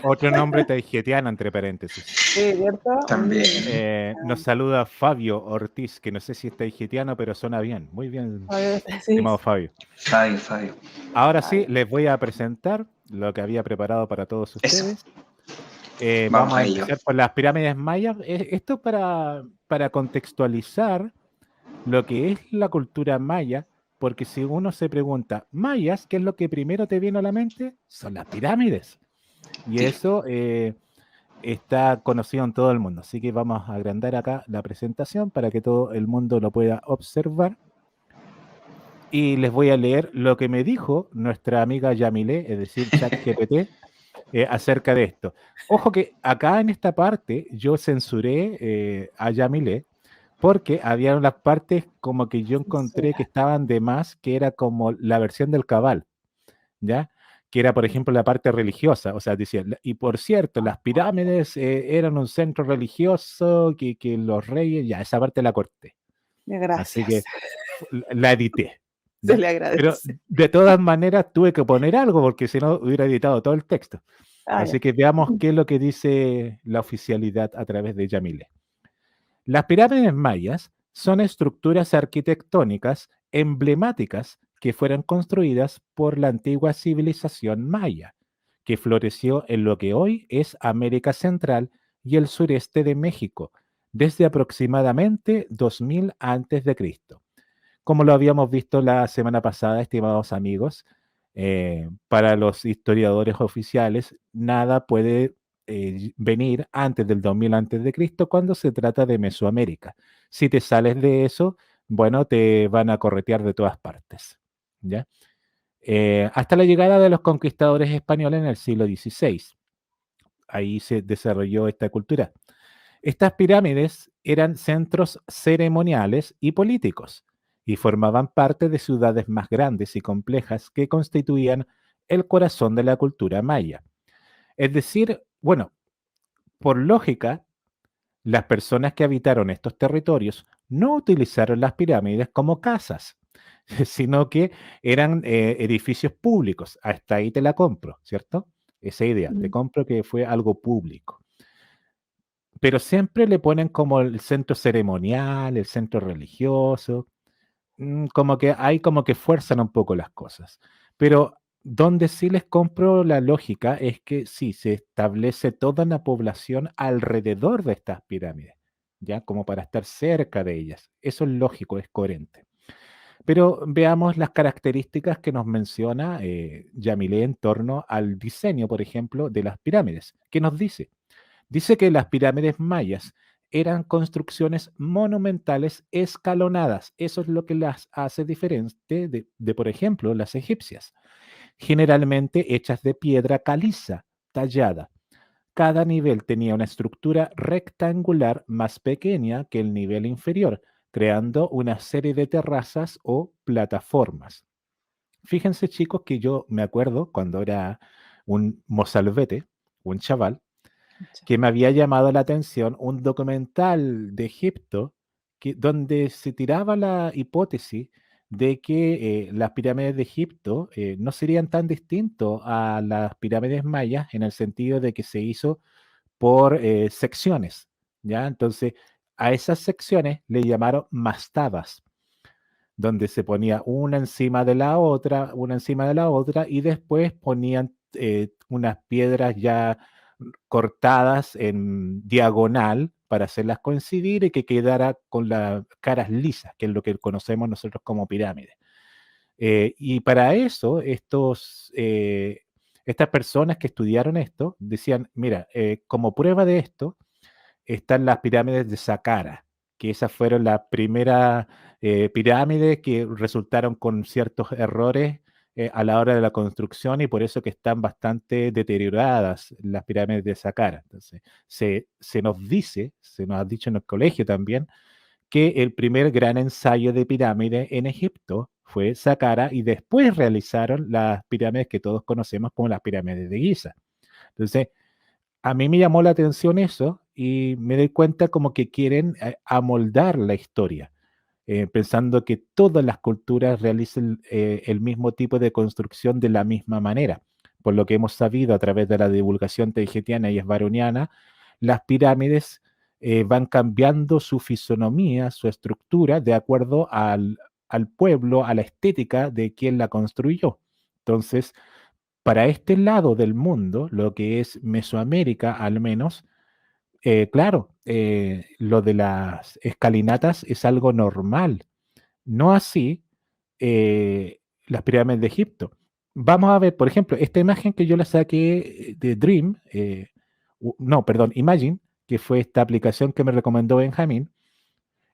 Otro nombre tahitiano, entre paréntesis. Sí, ¿cierto? También. Nos saluda Fabio Ortiz, que no sé si es tahitiano, pero suena bien. Muy bien, Sí, estimado Fabio. Fabio. Ahora sí, les voy a presentar lo que había preparado para todos Eso. ustedes. Vamos Vamos a a ello. empezar por las pirámides mayas. Esto para contextualizar lo que es la cultura maya, porque si uno se pregunta, mayas, ¿qué es lo que primero te viene a la mente? Son las pirámides. Y Sí. eso está conocido en todo el mundo. Así que vamos a agrandar acá la presentación para que todo el mundo lo pueda observar. Y les voy a leer lo que me dijo nuestra amiga Yamile, es decir, ChatGPT, acerca de esto. Ojo que acá en esta parte yo censuré a Yamile porque había unas partes como que yo encontré que estaban de más, que era como la versión del cabal, ¿ya? Que era, por ejemplo, la parte religiosa. O sea, decía, y por cierto, las pirámides eran un centro religioso, que los reyes, ya, esa parte la corté. Así que Gracias. la edité. Se ¿ya? le Pero agradece. de todas maneras tuve que poner algo porque si no hubiera editado todo el texto. Ah, Así ya. que veamos qué es lo que dice la oficialidad a través de Yamile. Las pirámides mayas son estructuras arquitectónicas emblemáticas que fueron construidas por la antigua civilización maya, que floreció en lo que hoy es América Central y el sureste de México, desde aproximadamente 2000 antes de Cristo. Como lo habíamos visto la semana pasada, estimados amigos, para los historiadores oficiales, nada puede venir antes del 2000 antes de Cristo cuando se trata de Mesoamérica. Si te sales de eso, bueno, te van a corretear de todas partes. ¿Ya? Hasta la llegada de los conquistadores españoles en el siglo XVI. Ahí se desarrolló esta cultura. Estas pirámides eran centros ceremoniales y políticos y formaban parte de ciudades más grandes y complejas que constituían el corazón de la cultura maya. Es decir, bueno, por lógica, las personas que habitaron estos territorios no utilizaron las pirámides como casas, sino que eran edificios públicos. Hasta ahí te la compro, ¿cierto? Esa idea, te compro que fue algo público. Pero siempre le ponen como el centro ceremonial, el centro religioso, como que hay como que fuerzan un poco las cosas. Pero donde sí les compro la lógica es que sí, se establece toda una población alrededor de estas pirámides, ¿ya? Como para estar cerca de ellas. Eso es lógico, es coherente. Pero veamos las características que nos menciona Yamilé en torno al diseño, por ejemplo, de las pirámides. ¿Qué nos dice? Dice que las pirámides mayas eran construcciones monumentales escalonadas. Eso es lo que las hace diferente de, por ejemplo, las egipcias, generalmente hechas de piedra caliza, tallada. Cada nivel tenía una estructura rectangular más pequeña que el nivel inferior, creando una serie de terrazas o plataformas. Fíjense, chicos, que yo me acuerdo cuando era un mozalbete, un chaval, que me había llamado la atención un documental de Egipto donde se tiraba la hipótesis de que las pirámides de Egipto no serían tan distintos a las pirámides mayas en el sentido de que se hizo por secciones, ¿ya? Entonces, a esas secciones le llamaron mastabas, donde se ponía una encima de la otra, una encima de la otra, y después ponían unas piedras ya cortadas en diagonal para hacerlas coincidir y que quedara con las caras lisas, que es lo que conocemos nosotros como pirámides. Y para eso, estas personas que estudiaron esto decían, mira, como prueba de esto, están las pirámides de Saqqara, que esas fueron las primeras pirámides que resultaron con ciertos errores a la hora de la construcción y por eso que están bastante deterioradas las pirámides de Saqqara. Entonces, se nos dice, se nos ha dicho en el colegio también, que el primer gran ensayo de pirámide en Egipto fue Saqqara y después realizaron las pirámides que todos conocemos como las pirámides de Giza. Entonces, a mí me llamó la atención eso y me doy cuenta como que quieren amoldar la historia, pensando que todas las culturas realicen el mismo tipo de construcción de la misma manera. por lo que hemos sabido a través de la divulgación taygetiana y esbaroniana, las pirámides van cambiando su fisonomía, su estructura, de acuerdo al pueblo, a la estética de quien la construyó. Entonces, para este lado del mundo, lo que es Mesoamérica al menos, claro, lo de las escalinatas es algo normal, no así las pirámides de Egipto. Vamos a ver, por ejemplo, esta imagen que yo la saqué de Dream, no, perdón, Imagine, que fue esta aplicación que me recomendó Benjamín,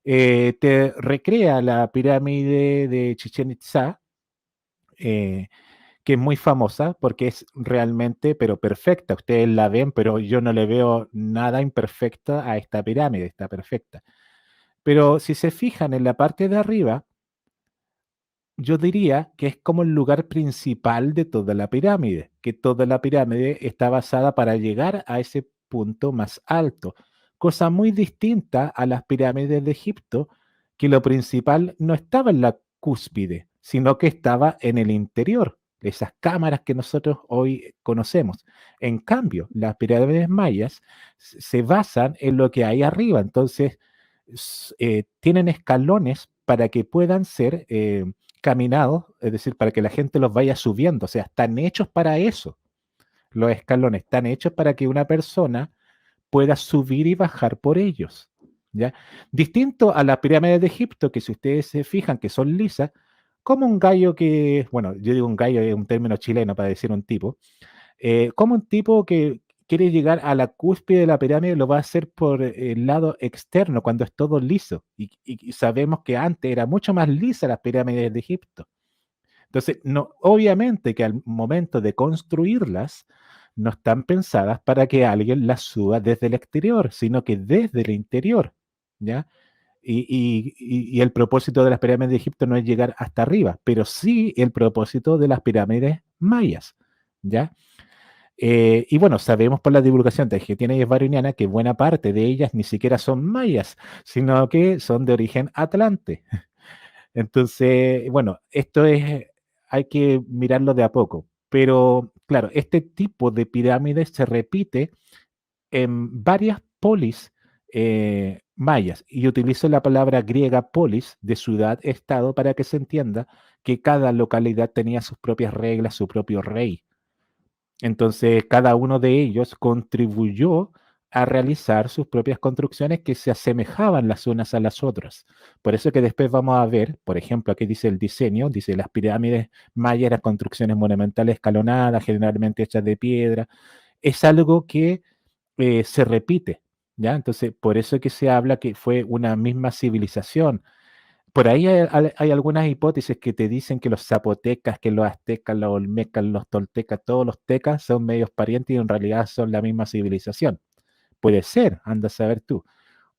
te recrea la pirámide de Chichén Itzá, eh, que es muy famosa porque es realmente, pero perfecta. Ustedes la ven, pero yo no le veo nada imperfecta a esta pirámide, está perfecta. Pero si se fijan en la parte de arriba, yo diría que es como el lugar principal de toda la pirámide, que toda la pirámide está basada para llegar a ese punto más alto, cosa muy distinta a las pirámides de Egipto, que lo principal no estaba en la cúspide, sino que estaba en el interior, esas cámaras que nosotros hoy conocemos. En cambio, las pirámides mayas se basan en lo que hay arriba, entonces tienen escalones para que puedan ser caminados, es decir, para que la gente los vaya subiendo, o sea, están hechos para eso. Los escalones están hechos para que una persona pueda subir y bajar por ellos, ¿ya? Distinto a las pirámides de Egipto, que si ustedes se fijan que son lisas, como un gallo que, bueno, yo digo un gallo, es un término chileno para decir un tipo, como un tipo que quiere llegar a la cúspide de la pirámide lo va a hacer por el lado externo, cuando es todo liso. Y sabemos que antes era mucho más lisa las pirámides de Egipto. Entonces, no, obviamente que al momento de construirlas, no están pensadas para que alguien las suba desde el exterior, sino que desde el interior, ¿ya? Y el propósito de las pirámides de Egipto no es llegar hasta arriba, pero sí el propósito de las pirámides mayas, ¿ya? Y bueno, sabemos por la divulgación taygetiana y esbaroniana que buena parte de ellas ni siquiera son mayas, sino que son de origen atlante. Entonces, bueno, hay que mirarlo de a poco. Pero claro, este tipo de pirámides se repite en varias polis mayas. Y utilizo la palabra griega polis de ciudad-estado para que se entienda que cada localidad tenía sus propias reglas, su propio rey. Entonces, cada uno de ellos contribuyó a realizar sus propias construcciones que se asemejaban las unas a las otras. Por eso que después vamos a ver, por ejemplo, aquí dice el diseño, dice las pirámides mayas eran construcciones monumentales escalonadas, generalmente hechas de piedra. Es algo que se repite, ¿ya? Entonces, por eso que se habla que fue una misma civilización. Por ahí hay algunas hipótesis que te dicen que los zapotecas, que los aztecas, los olmecas, los toltecas, todos los tecas son medios parientes y en realidad son la misma civilización. Puede ser, anda a saber tú.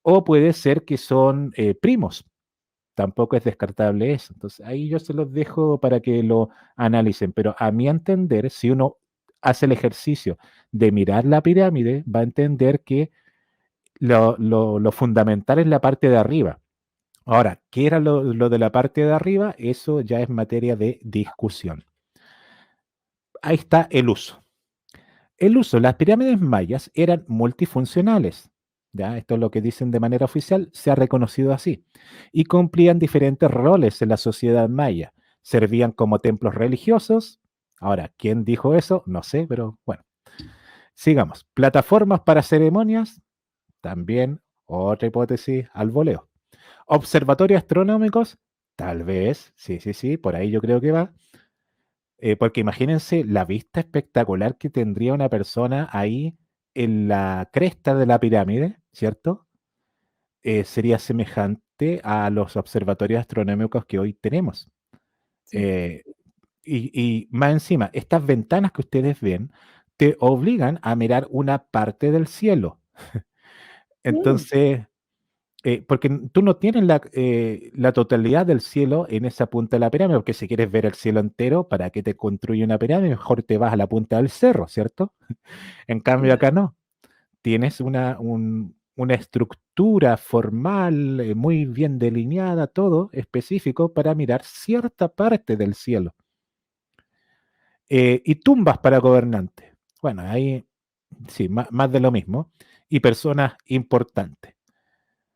O puede ser que son primos. Tampoco es descartable eso. Entonces ahí yo se los dejo para que lo analicen. Pero a mi entender, si uno hace el ejercicio de mirar la pirámide, va a entender que lo fundamental es la parte de arriba. Ahora, ¿qué era lo de la parte de arriba? Eso ya es materia de discusión. Ahí está el uso. El uso, las pirámides mayas eran multifuncionales. ¿Ya? Esto es lo que dicen de manera oficial, se ha reconocido así. Y cumplían diferentes roles en la sociedad maya. Servían como templos religiosos. Ahora, ¿quién dijo eso? No sé, pero bueno. Sigamos. Plataformas para ceremonias, también otra hipótesis al voleo. Observatorios astronómicos, tal vez, sí, sí, sí, por ahí yo creo que va. Porque imagínense la vista espectacular que tendría una persona ahí en la cresta de la pirámide, ¿cierto? Sería semejante a los observatorios astronómicos que hoy tenemos. Sí. Eh, y más encima, estas ventanas que ustedes ven te obligan a mirar una parte del cielo. Mm, Entonces, porque tú no tienes la totalidad del cielo en esa punta de la pirámide, porque si quieres ver el cielo entero, ¿para qué te construye una pirámide? Mejor te vas a la punta del cerro, ¿cierto? En cambio claro. acá no. Tienes una estructura formal, muy bien delineada, todo específico para mirar cierta parte del cielo. y tumbas para gobernantes. Bueno, ahí sí, más de lo mismo. Y personas importantes.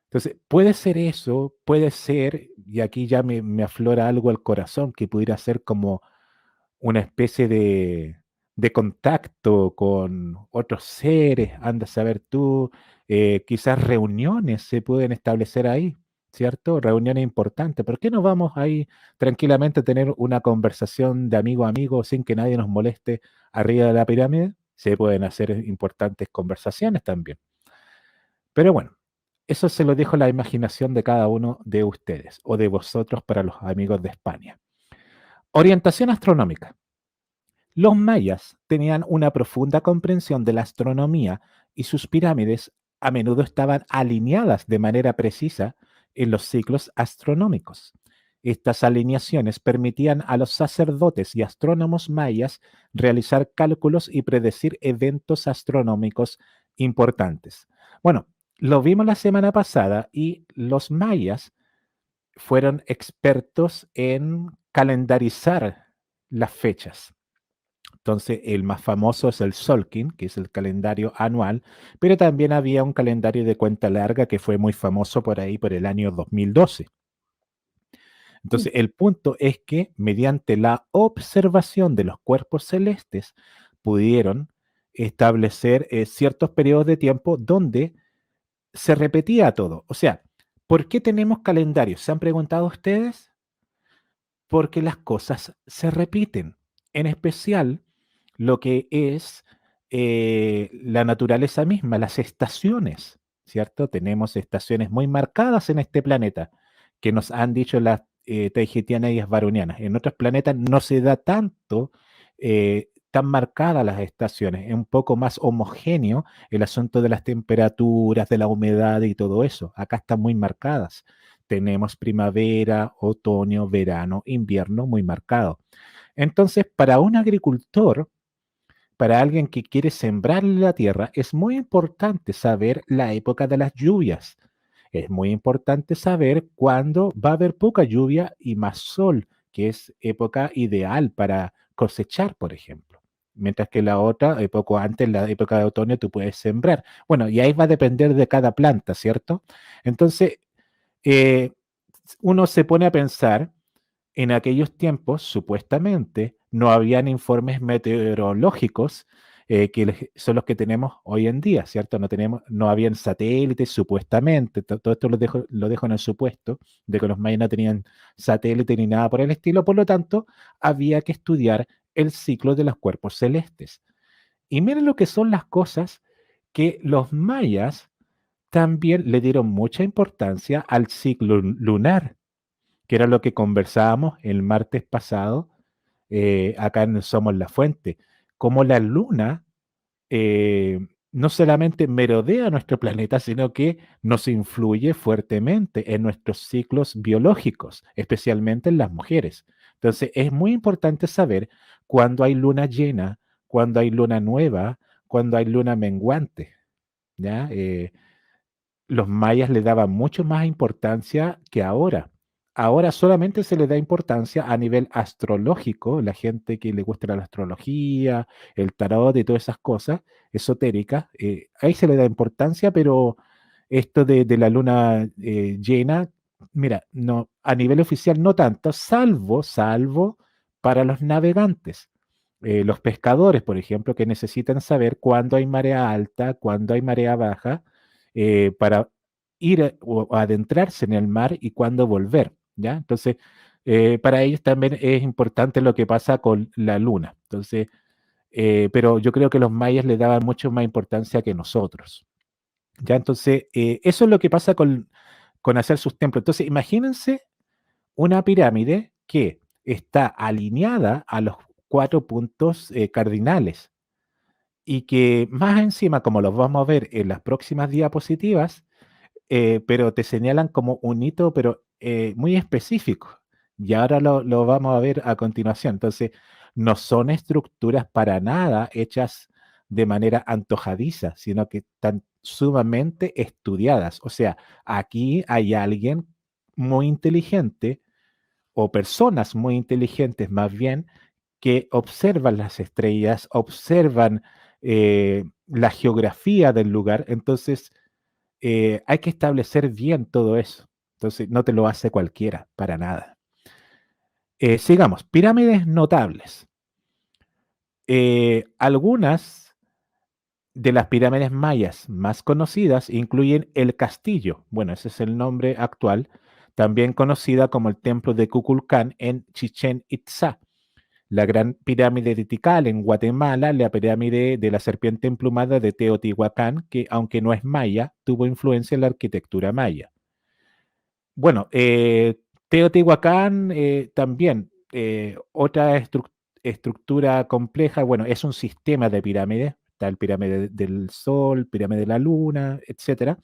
Entonces, puede ser eso, puede ser, y aquí ya me aflora algo al corazón, que pudiera ser como una especie de contacto con otros seres, anda a saber tú, quizás reuniones se pueden establecer ahí, ¿cierto? Reuniones importantes. ¿Por qué no vamos ahí tranquilamente a tener una conversación de amigo a amigo sin que nadie nos moleste arriba de la pirámide? Se pueden hacer importantes conversaciones también. Pero bueno, eso se lo dejo a la imaginación de cada uno de ustedes o de vosotros para los amigos de España. Orientación astronómica. Los mayas tenían una profunda comprensión de la astronomía y sus pirámides a menudo estaban alineadas de manera precisa en los ciclos astronómicos. Estas alineaciones permitían a los sacerdotes y astrónomos mayas realizar cálculos y predecir eventos astronómicos importantes. Bueno, lo vimos la semana pasada y los mayas fueron expertos en calendarizar las fechas. Entonces, el más famoso es el Solkin, que es el calendario anual, pero también había un calendario de cuenta larga que fue muy famoso por ahí por el año 2012. Entonces, el punto es que mediante la observación de los cuerpos celestes pudieron establecer ciertos periodos de tiempo donde se repetía todo. O sea, ¿por qué tenemos calendarios? ¿Se han preguntado ustedes? Porque las cosas se repiten. En especial lo que es la naturaleza misma, las estaciones, ¿cierto? Tenemos estaciones muy marcadas en este planeta que nos han dicho las tahitianas y las varunianas. En otros planetas no se da tanto, tan marcadas las estaciones, es un poco más homogéneo el asunto de las temperaturas, de la humedad y todo eso. Acá están muy marcadas. Tenemos primavera, otoño, verano, invierno muy marcado. Entonces, para un agricultor, para alguien que quiere sembrar la tierra, es muy importante saber la época de las lluvias. Es muy importante saber cuándo va a haber poca lluvia y más sol, que es época ideal para cosechar, por ejemplo. Mientras que la otra, poco antes, la época de otoño, tú puedes sembrar. Bueno, y ahí va a depender de cada planta, ¿cierto? Entonces, eh, uno se pone a pensar, en aquellos tiempos, supuestamente, no habían informes meteorológicos son los que tenemos hoy en día, ¿cierto? No habían satélites, supuestamente. Todo esto lo dejo en el supuesto de que los mayas no tenían satélite ni nada por el estilo. Por lo tanto, había que estudiar el ciclo de los cuerpos celestes. Y miren lo que son las cosas que los mayas también le dieron mucha importancia al ciclo lunar, que era lo que conversábamos el martes pasado acá en Somos la Fuente, cómo la luna no solamente merodea nuestro planeta, sino que nos influye fuertemente en nuestros ciclos biológicos, especialmente en las mujeres. Entonces, es muy importante saber cuándo hay luna llena, cuándo hay luna nueva, cuándo hay luna menguante, ¿ya? Los mayas le daban mucho más importancia que ahora. Ahora solamente se le da importancia a nivel astrológico, la gente que le gusta la astrología, el tarot y todas esas cosas esotéricas, ahí se le da importancia, pero esto de la luna llena, mira, no, a nivel oficial no tanto, salvo para los navegantes. Los pescadores, por ejemplo, que necesitan saber cuándo hay marea alta, cuándo hay marea baja, para ir o adentrarse en el mar y cuándo volver, ¿ya? Entonces, para ellos también es importante lo que pasa con la luna. Entonces, pero yo creo que los mayas le daban mucho más importancia que nosotros, ¿ya? Entonces, eso es lo que pasa con hacer sus templos. Entonces, imagínense una pirámide que está alineada a los 4 puntos cardinales y que más encima, como los vamos a ver en las próximas diapositivas, pero te señalan como un hito, pero muy específico. Y ahora lo vamos a ver a continuación. Entonces, no son estructuras para nada hechas de manera antojadiza, sino que están sumamente estudiadas. O sea, aquí hay alguien muy inteligente o personas muy inteligentes más bien que observan las estrellas, observan la geografía del lugar. Entonces, hay que establecer bien todo eso. Entonces, no te lo hace cualquiera, para nada. Sigamos, pirámides notables. Algunas de las pirámides mayas más conocidas incluyen el castillo, bueno, ese es el nombre actual, también conocida como el templo de Kukulcán en Chichén Itzá, la gran pirámide de Tikal en Guatemala, la pirámide de la serpiente emplumada de Teotihuacán, que aunque no es maya, tuvo influencia en la arquitectura maya. Bueno, Teotihuacán también, otra estructura compleja, bueno, es un sistema de pirámides, está el pirámide del Sol, pirámide de la Luna, etcétera,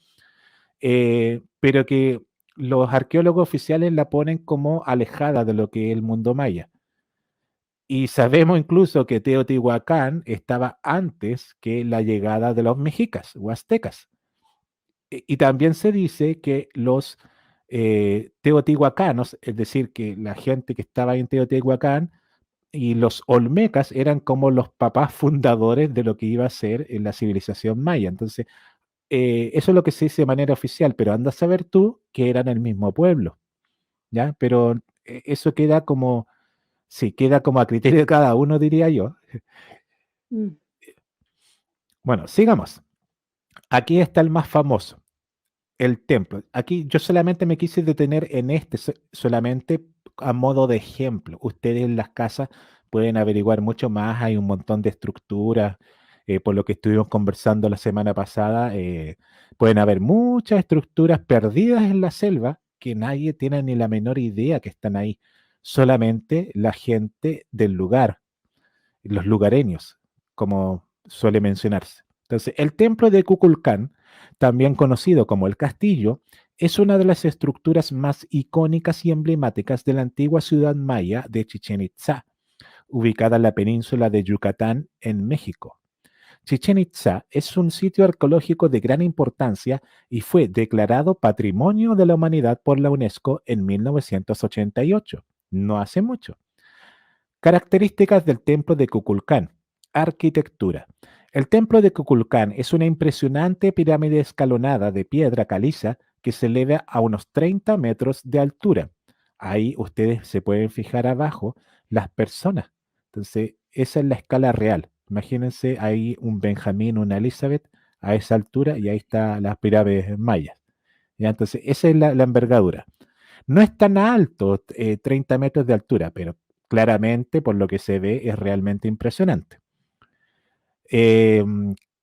pero que los arqueólogos oficiales la ponen como alejada de lo que es el mundo maya. Y sabemos incluso que Teotihuacán estaba antes que la llegada de los mexicas o aztecas. Y también se dice que los teotihuacanos, es decir, que la gente que estaba en Teotihuacán y los olmecas eran como los papás fundadores de lo que iba a ser la civilización maya. Entonces, eso es lo que se dice de manera oficial, pero anda a saber tú que eran el mismo pueblo, ¿ya? Pero eso queda como, sí, queda como a criterio de cada uno, diría yo. Mm. Bueno, sigamos. Aquí está el más famoso. El templo. Aquí yo solamente me quise detener en este, solamente a modo de ejemplo. Ustedes en las casas pueden averiguar mucho más, hay un montón de estructuras, por lo que estuvimos conversando la semana pasada, pueden haber muchas estructuras perdidas en la selva que nadie tiene ni la menor idea que están ahí, solamente la gente del lugar, los lugareños, como suele mencionarse. Entonces, el templo de Kukulcán, también conocido como el castillo, es una de las estructuras más icónicas y emblemáticas de la antigua ciudad maya de Chichén Itzá, ubicada en la península de Yucatán, en México. Chichén Itzá es un sitio arqueológico de gran importancia y fue declarado Patrimonio de la Humanidad por la UNESCO en 1988, no hace mucho. Características del templo de Kukulcán. Arquitectura. El templo de Kukulcán es una impresionante pirámide escalonada de piedra caliza que se eleva a unos 30 metros de altura. Ahí ustedes se pueden fijar abajo las personas. Entonces, esa es la escala real. Imagínense ahí un Benjamín, una Elizabeth a esa altura y ahí están las pirámides mayas. ¿Ya? Entonces, esa es la envergadura. No es tan alto, 30 metros de altura, pero claramente por lo que se ve es realmente impresionante.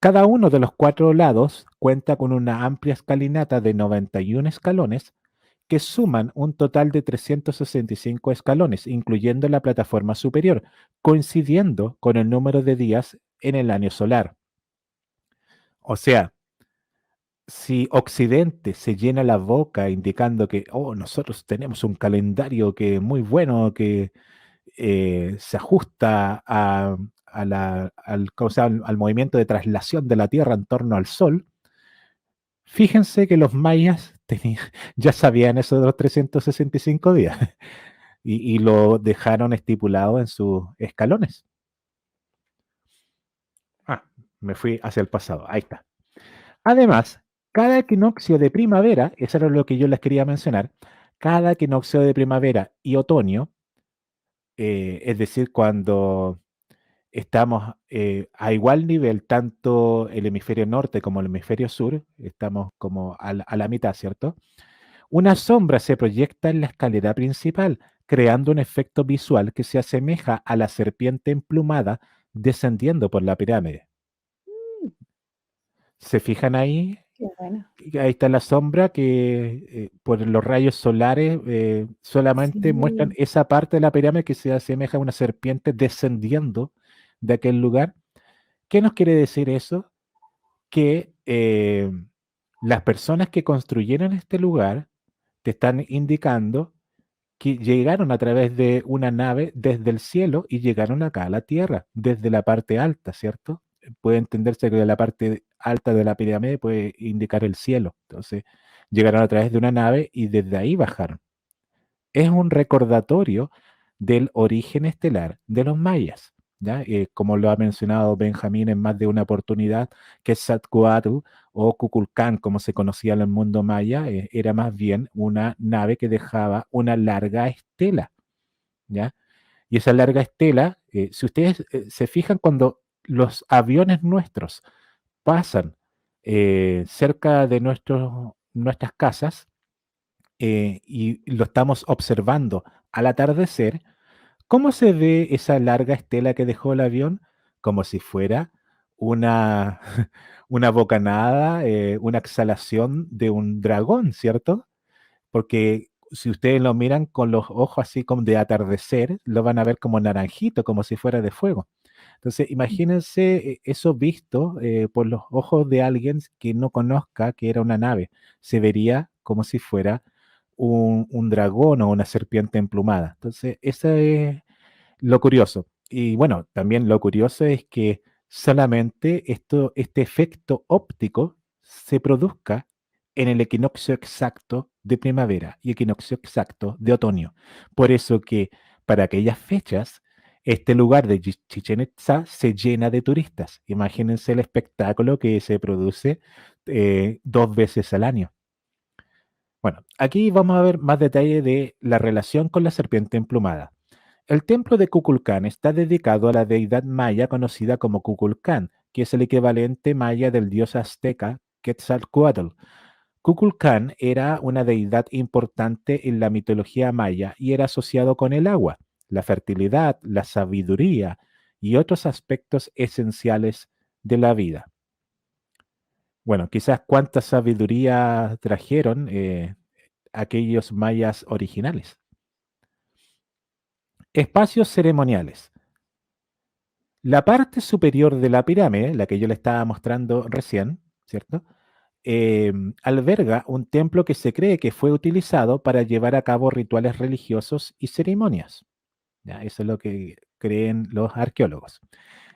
Cada uno de los 4 lados cuenta con una amplia escalinata de 91 escalones que suman un total de 365 escalones, incluyendo la plataforma superior, coincidiendo con el número de días en el año solar. O sea, si Occidente se llena la boca indicando que, oh, nosotros tenemos un calendario que es muy bueno, que se ajusta ¿cómo se llama? Al movimiento de traslación de la Tierra en torno al Sol, fíjense que los mayas ya sabían eso de los 365 días y lo dejaron estipulado en sus escalones. Ah, me fui hacia el pasado, ahí está. Además, cada equinoccio de primavera, eso era lo que yo les quería mencionar, cada equinoccio de primavera y otoño, es decir, cuando estamos a igual nivel, tanto el hemisferio norte como el hemisferio sur, estamos como a la mitad, ¿cierto? Una sombra se proyecta en la escalera principal, creando un efecto visual que se asemeja a la serpiente emplumada descendiendo por la pirámide. ¿Se fijan ahí? Qué bueno. Ahí está la sombra que por los rayos solares solamente muestran Sí. esa parte de la pirámide que se asemeja a una serpiente descendiendo de aquel lugar. ¿Qué nos quiere decir eso? Que las personas que construyeron este lugar te están indicando que llegaron a través de una nave desde el cielo y llegaron acá a la tierra, desde la parte alta, ¿cierto? Puede entenderse que la parte alta de la pirámide puede indicar el cielo. Entonces, llegaron a través de una nave y desde ahí bajaron. Es un recordatorio del origen estelar de los mayas, ¿ya? Como lo ha mencionado Benjamín en más de una oportunidad, Quetzalcóatl o Kukulcán, como se conocía en el mundo maya, era más bien una nave que dejaba una larga estela, ¿ya? Y esa larga estela, si ustedes se fijan cuando los aviones nuestros pasan cerca de nuestras casas y lo estamos observando al atardecer, ¿cómo se ve esa larga estela que dejó el avión? Como si fuera una, una bocanada, una exhalación de un dragón, ¿cierto? Porque si ustedes lo miran con los ojos así como de atardecer, lo van a ver como naranjito, como si fuera de fuego. Entonces, imagínense eso visto por los ojos de alguien que no conozca que era una nave. Se vería como si fuera un dragón o una serpiente emplumada. Entonces, eso es lo curioso. Y bueno, también lo curioso es que solamente este efecto óptico se produzca en el equinoccio exacto de primavera y equinoccio exacto de otoño. Por eso que para aquellas fechas, este lugar de Chichén Itzá se llena de turistas. Imagínense el espectáculo que se produce 2 veces al año. Bueno, aquí vamos a ver más detalle de la relación con la serpiente emplumada. El templo de Kukulcán está dedicado a la deidad maya conocida como Kukulcán, que es el equivalente maya del dios azteca Quetzalcóatl. Kukulcán era una deidad importante en la mitología maya y era asociado con el agua, la fertilidad, la sabiduría y otros aspectos esenciales de la vida. Bueno, quizás cuánta sabiduría trajeron aquellos mayas originales. Espacios ceremoniales. La parte superior de la pirámide, la que yo le estaba mostrando recién, ¿cierto? Alberga un templo que se cree que fue utilizado para llevar a cabo rituales religiosos y ceremonias. ¿Ya? Eso es lo que creen los arqueólogos.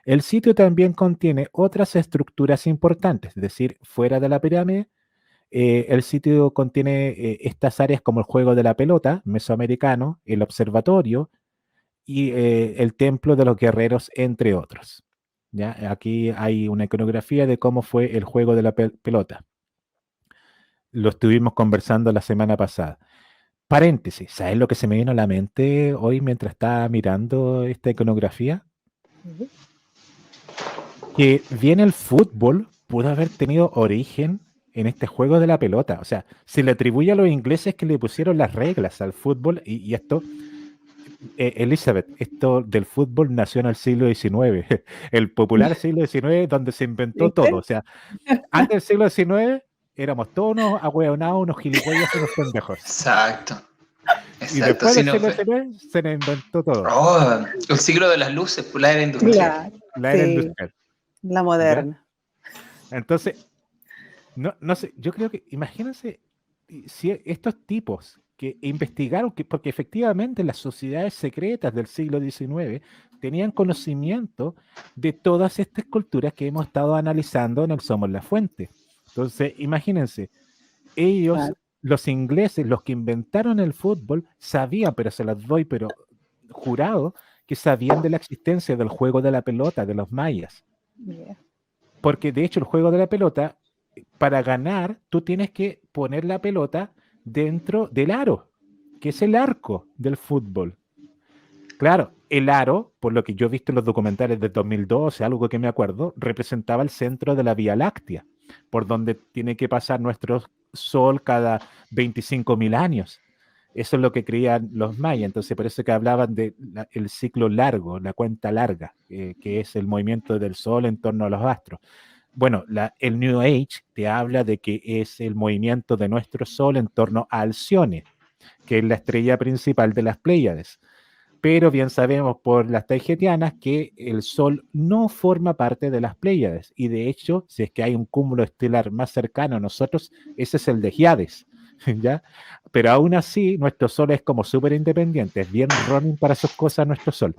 El sitio también contiene otras estructuras importantes, es decir, fuera de la pirámide, el sitio contiene estas áreas como el juego de la pelota mesoamericano, el observatorio y el templo de los guerreros, entre otros. ¿Ya? Aquí hay una iconografía de cómo fue el juego de la pelota. Lo estuvimos conversando la semana pasada. Paréntesis, ¿sabes lo que se me vino a la mente hoy mientras estaba mirando esta iconografía? Que bien el fútbol pudo haber tenido origen en este juego de la pelota. O sea, se le atribuye a los ingleses que le pusieron las reglas al fútbol y esto, Elizabeth, esto del fútbol nació en el siglo XIX, el popular siglo XIX donde se inventó todo. O sea, antes del siglo XIX éramos todos unos ahueonados, unos gilipollas, unos pendejos. Exacto. Y Exacto. después Sí, del no, siglo XIX se le inventó todo. oh, el siglo de las luces, pues, la era industrial. Claro, La era sí, industrial. la ¿Ya? moderna. Entonces, no sé, yo creo que, imagínense, si estos tipos que investigaron, porque efectivamente las sociedades secretas del siglo XIX tenían conocimiento de todas estas culturas que hemos estado analizando en el Somos la Fuente. Entonces, imagínense, ellos, Claro. los ingleses, los que inventaron el fútbol, sabían, pero se los doy, pero jurado, que sabían de la existencia del juego de la pelota de los mayas. Yeah. Porque de hecho el juego de la pelota, para ganar, tú tienes que poner la pelota dentro del aro, que es el arco del fútbol. Claro, el aro, por lo que yo he visto en los documentales de 2012, algo que me acuerdo, representaba el centro de la Vía Láctea, por donde tiene que pasar nuestro Sol cada 25.000 años. Eso es lo que creían los mayas, entonces por eso que hablaban del ciclo largo, la cuenta larga, que es el movimiento del Sol en torno a los astros. Bueno, el New Age te habla de que es el movimiento de nuestro Sol en torno a Alcione, que es la estrella principal de las Pléyades. Pero bien sabemos por las taigetianas que el Sol no forma parte de las Pléyades. Y de hecho, si es que hay un cúmulo estelar más cercano a nosotros, ese es el de Giades. ¿Ya? Pero aún así, nuestro Sol es como súper independiente, es bien running para sus cosas nuestro Sol.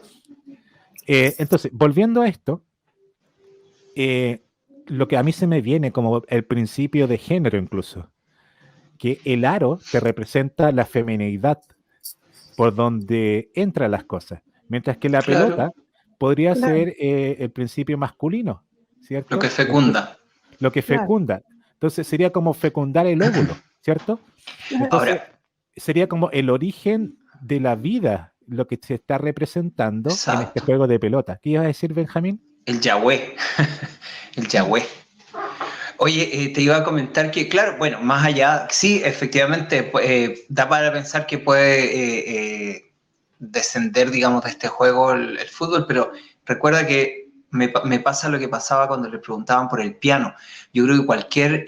Entonces, volviendo a esto, lo que a mí se me viene como el principio de género incluso, que el aro te representa la feminidad por donde entran las cosas. Mientras que la Claro. pelota podría Claro. ser el principio masculino, ¿cierto? Lo que fecunda. Lo que Claro. fecunda. Entonces sería como fecundar el óvulo, ¿cierto? Entonces Ahora, sería como el origen de la vida, lo que se está representando en este exacto. juego de pelota. ¿Qué ibas a decir, Benjamín? El Yahweh. El Yahweh. Oye, te iba a comentar que, claro, bueno, más allá, sí, efectivamente, da para pensar que puede descender, digamos, de este juego el fútbol, pero recuerda que me pasa lo que pasaba cuando le preguntaban por el piano. Yo creo que cualquier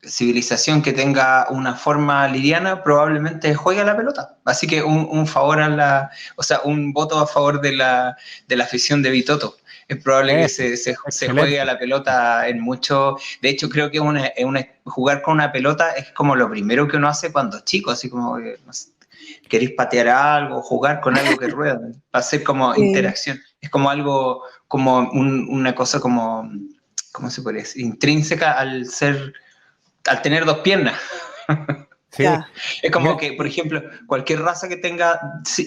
civilización que tenga una forma liviana probablemente juegue a la pelota. Así que un favor o sea, un voto a favor de la afición de Vitoto. Es probable que Eso, se excelente. juegue a la pelota en mucho. De hecho, creo que jugar con una pelota es como lo primero que uno hace cuando es chico, así como no sé, queréis patear algo, jugar con algo que rueda, va a ser como interacción. Es como algo, como una cosa como, ¿cómo se puede decir? Intrínseca al tener dos piernas. Sí. Ya. Es como Mira, que, por ejemplo, cualquier raza que tenga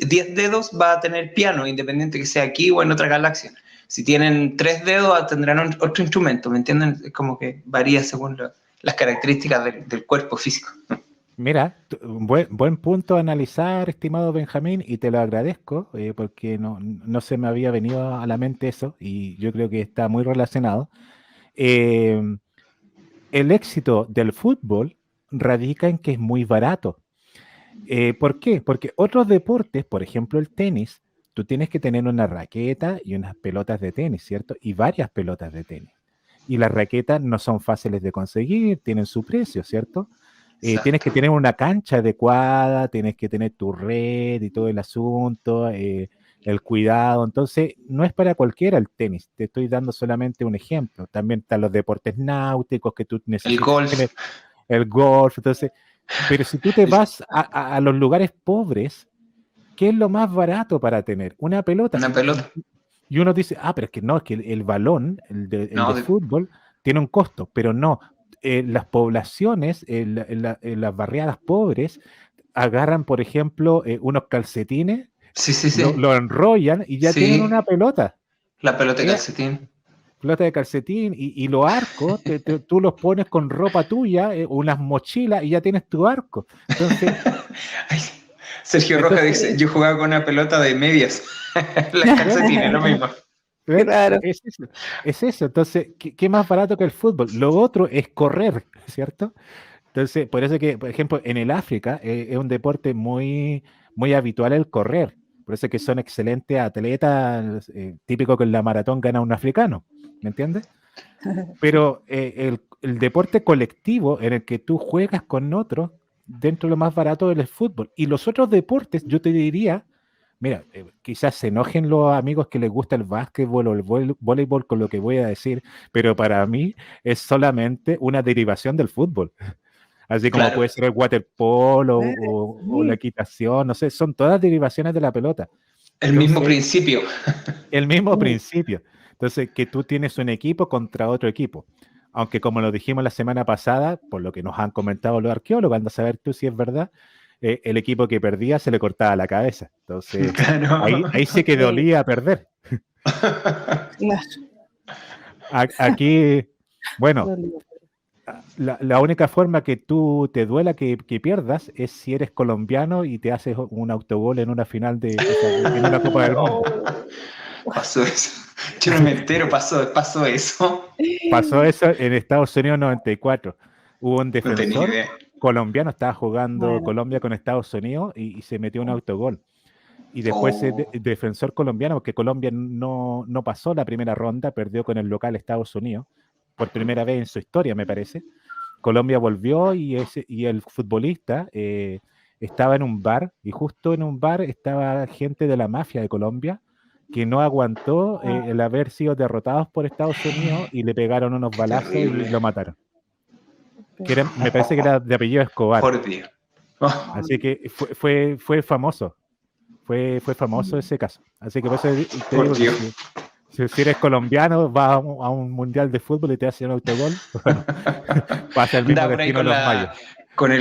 10 dedos va a tener piano, independiente que sea aquí o en otra galaxia. Si tienen 3 dedos, tendrán otro instrumento, ¿me entienden? Es como que varía según las características del cuerpo físico. Mira, buen punto a analizar, estimado Benjamín, y te lo agradezco porque no se me había venido a la mente eso y yo creo que está muy relacionado. Eh, el éxito del fútbol radica en que es muy barato. ¿Por qué? Porque otros deportes, por ejemplo el tenis, tú tienes que tener una raqueta y unas pelotas de tenis, ¿cierto? Y varias pelotas de tenis. Y las raquetas no son fáciles de conseguir, tienen su precio, ¿cierto? Tienes que tener una cancha adecuada, tienes que tener tu red y todo el asunto, el cuidado. Entonces, no es para cualquiera el tenis. Te estoy dando solamente un ejemplo. También están los deportes náuticos que tú El necesitas golf. tener, el golf. Entonces, pero si tú te vas a los lugares pobres, ¿qué es lo más barato para tener? Una pelota. Una pelota. Y uno dice, pero es que no, es que el balón, el No, de fútbol, tiene un costo, pero no. Las poblaciones, las barriadas pobres, agarran, por ejemplo, unos calcetines, sí. lo enrollan y ya tienen una Sí, pelota. la pelota de calcetín. Pelota de calcetín y los arcos, tú los pones con ropa tuya, unas mochilas y ya tienes tu arco. Entonces, Ay, Sergio Rojas dice, yo jugaba con una pelota de medias. Las calcetines, lo mismo. ¿ven? Claro. Es eso. Entonces, ¿qué más barato que el fútbol? Lo otro es correr, ¿cierto? Entonces, por eso que, por ejemplo, en el África es un deporte muy, muy habitual el correr. Por eso que son excelentes atletas, típico que en la maratón gana un africano, ¿me entiendes? Pero el deporte colectivo en el que tú juegas con otros, dentro de lo más barato es el fútbol. Y los otros deportes, yo te diría, mira, quizás se enojen los amigos que les gusta el básquetbol o el voleibol con lo que voy a decir, pero para mí es solamente una derivación del fútbol. Así como Claro. puede ser el waterpolo o la equitación, no sé, son todas derivaciones de la pelota. El mismo Entonces, principio. el mismo principio. Entonces, que tú tienes un equipo contra otro equipo. Aunque como lo dijimos la semana pasada, por lo que nos han comentado los arqueólogos, anda a saber tú si es verdad, el equipo que perdía se le cortaba la cabeza. Entonces, Claro. ahí sí que dolía perder. Claro. Aquí, bueno, la única forma que tú te duela que pierdas es si eres colombiano y te haces un autogol en una final en una Copa del Mundo. Pasó eso. Yo no me entero, pasó eso. Pasó eso en Estados Unidos 94. Hubo un No tenía defensor idea. colombiano, estaba jugando Bueno. Colombia con Estados Unidos y se metió un autogol. Y después el defensor colombiano, porque Colombia no pasó la primera ronda, perdió con el local Estados Unidos, por primera vez en su historia, me parece. Colombia volvió y el futbolista estaba en un bar, y justo en un bar estaba gente de la mafia de Colombia que no aguantó el haber sido derrotados por Estados Unidos y le pegaron unos balazos terrible. y lo mataron. Me parece que era de apellido Escobar. Por Dios. Así que fue famoso. Fue famoso ese caso. Así que por eso te Por digo que Dios. si eres colombiano, vas a un mundial de fútbol y te hacen un autogol, bueno, pasa el mismo Da por ahí destino de los mayas. con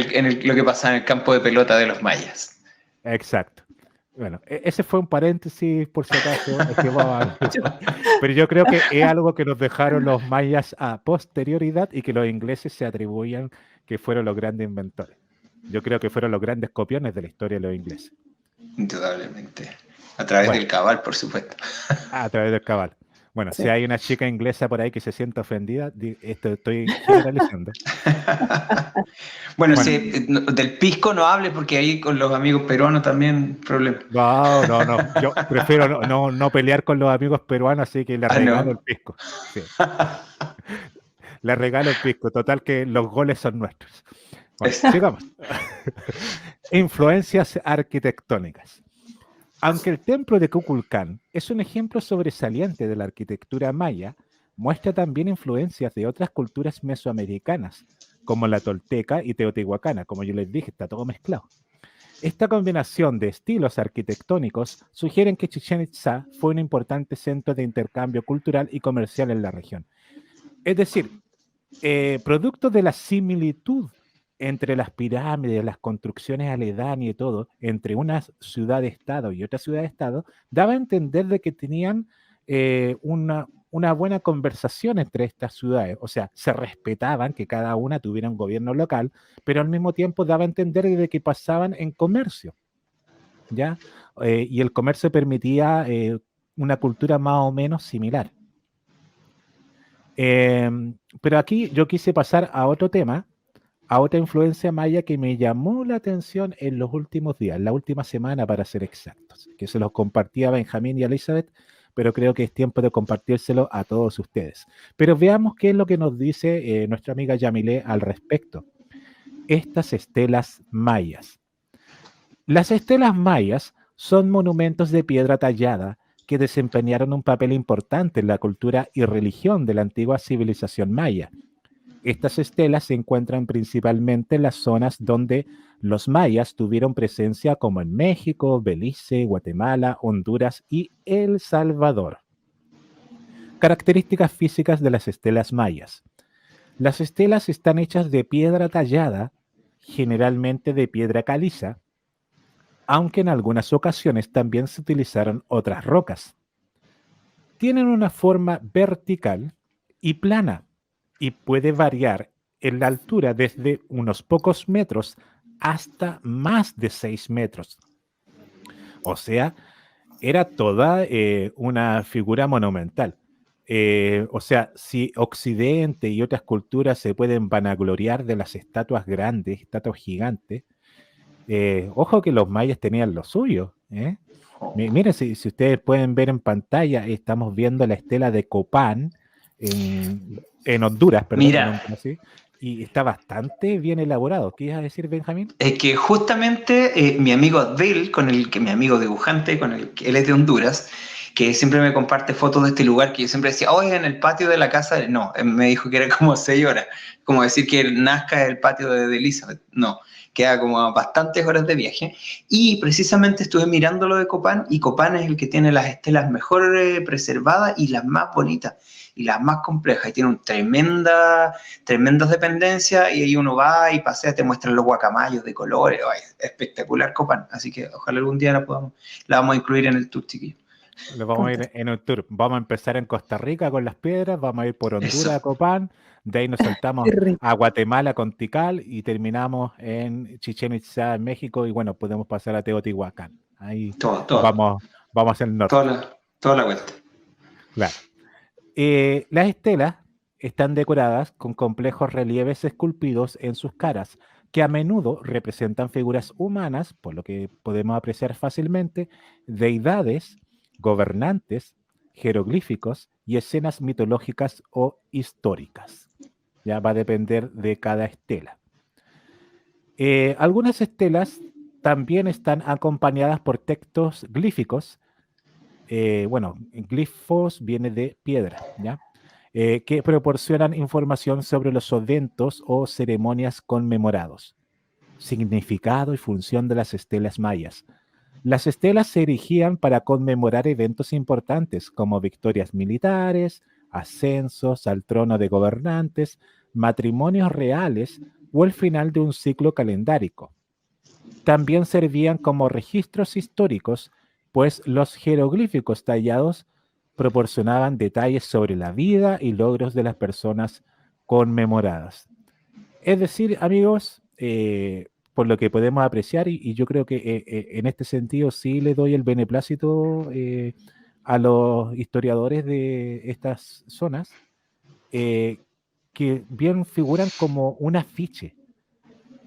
lo que pasaba en el campo de pelota de los mayas. Exacto. Bueno, ese fue un paréntesis por si acaso, es que pero yo creo que es algo que nos dejaron los mayas a posterioridad y que los ingleses se atribuían que fueron los grandes inventores. Yo creo que fueron los grandes copiones de la historia de los ingleses. Indudablemente. A través Bueno, del cabal, por supuesto. a través del cabal. Bueno, Sí. si hay una chica inglesa por ahí que se sienta ofendida, esto estoy generalizando. Bueno, Bueno, sí, del pisco no hable porque ahí con los amigos peruanos también problema. no. Yo prefiero no pelear con los amigos peruanos, así que le Ah, regalo el no. pisco. Sí, le regalo el pisco. Total que los goles son nuestros. Bueno, Es- sigamos. Influencias arquitectónicas. Aunque el templo de Kukulcán es un ejemplo sobresaliente de la arquitectura maya, muestra también influencias de otras culturas mesoamericanas, como la tolteca y teotihuacana. Como yo les dije, está todo mezclado. Esta combinación de estilos arquitectónicos sugieren que Chichén Itzá fue un importante centro de intercambio cultural y comercial en la región. Es decir, producto de la similitud entre las pirámides, las construcciones aledañas y todo, entre una ciudad-estado y otra ciudad-estado, daba a entender de que tenían una buena conversación entre estas ciudades. O sea, se respetaban que cada una tuviera un gobierno local, pero al mismo tiempo daba a entender de que pasaban en comercio, ¿ya? Y el comercio permitía una cultura más o menos similar. Pero aquí yo quise pasar a otro tema, a otra influencia maya que me llamó la atención en los últimos días, la última semana para ser exactos, que se los compartí a Benjamín y a Elizabeth, pero creo que es tiempo de compartírselo a todos ustedes. Pero veamos qué es lo que nos dice nuestra amiga Yamile al respecto. Estas estelas mayas. Las estelas mayas son monumentos de piedra tallada que desempeñaron un papel importante en la cultura y religión de la antigua civilización maya. Estas estelas se encuentran principalmente en las zonas donde los mayas tuvieron presencia, como en México, Belice, Guatemala, Honduras y El Salvador. Características físicas de las estelas mayas. Las estelas están hechas de piedra tallada, generalmente de piedra caliza, aunque en algunas ocasiones también se utilizaron otras rocas. Tienen una forma vertical y plana y puede variar en la altura desde unos pocos metros hasta más de 6 metros. O sea, era toda una figura monumental. O sea, si Occidente y otras culturas se pueden vanagloriar de las estatuas grandes, estatuas gigantes, ojo que los mayas tenían lo suyo, ¿eh? Miren, si ustedes pueden ver en pantalla, estamos viendo la estela de Copán en Honduras, perdón, en Mira, Honduras, sí, y está bastante bien elaborado. ¿Qué ibas a decir, Benjamín? es que justamente mi amigo Bill, con el que mi amigo dibujante, con el que él es de Honduras, que siempre me comparte fotos de este lugar, que yo siempre decía, oh, es en el patio de la casa. No, él me dijo que era como 6 horas, como decir que Nazca es el patio de Elizabeth. No, queda como a bastantes horas de viaje. Y precisamente estuve mirando lo de Copán, y Copán es el que tiene las estelas mejor preservadas y las más bonitas y las más complejas, y tiene un tremendas dependencias, y ahí uno va y pasea, te muestran los guacamayos de colores. Ay, espectacular Copán, así que ojalá algún día la vamos a incluir en el tour, chiquillo. Lo vamos a ir en un tour. Vamos a empezar en Costa Rica con las piedras, vamos a ir por Eso, Honduras a Copán, de ahí nos saltamos Qué rico. a Guatemala con Tikal y terminamos en Chichén Itzá, en México, y bueno, podemos pasar a Teotihuacán. Ahí todo, vamos hacia el norte, toda la vuelta. claro. Las estelas están decoradas con complejos relieves esculpidos en sus caras, que a menudo representan figuras humanas, por lo que podemos apreciar fácilmente, deidades, gobernantes, jeroglíficos y escenas mitológicas o históricas. Ya va a depender de cada estela. Algunas estelas también están acompañadas por textos glíficos. Bueno, glifos viene de piedra, ¿ya? Que proporcionan información sobre los eventos o ceremonias conmemorados. Significado y función de las estelas mayas. Las estelas se erigían para conmemorar eventos importantes como victorias militares, ascensos al trono de gobernantes, matrimonios reales o el final de un ciclo calendárico. también servían como registros históricos, pues los jeroglíficos tallados proporcionaban detalles sobre la vida y logros de las personas conmemoradas. Es decir, amigos, por lo que podemos apreciar, y yo creo que en este sentido sí le doy el beneplácito a los historiadores de estas zonas, que bien figuran como un afiche,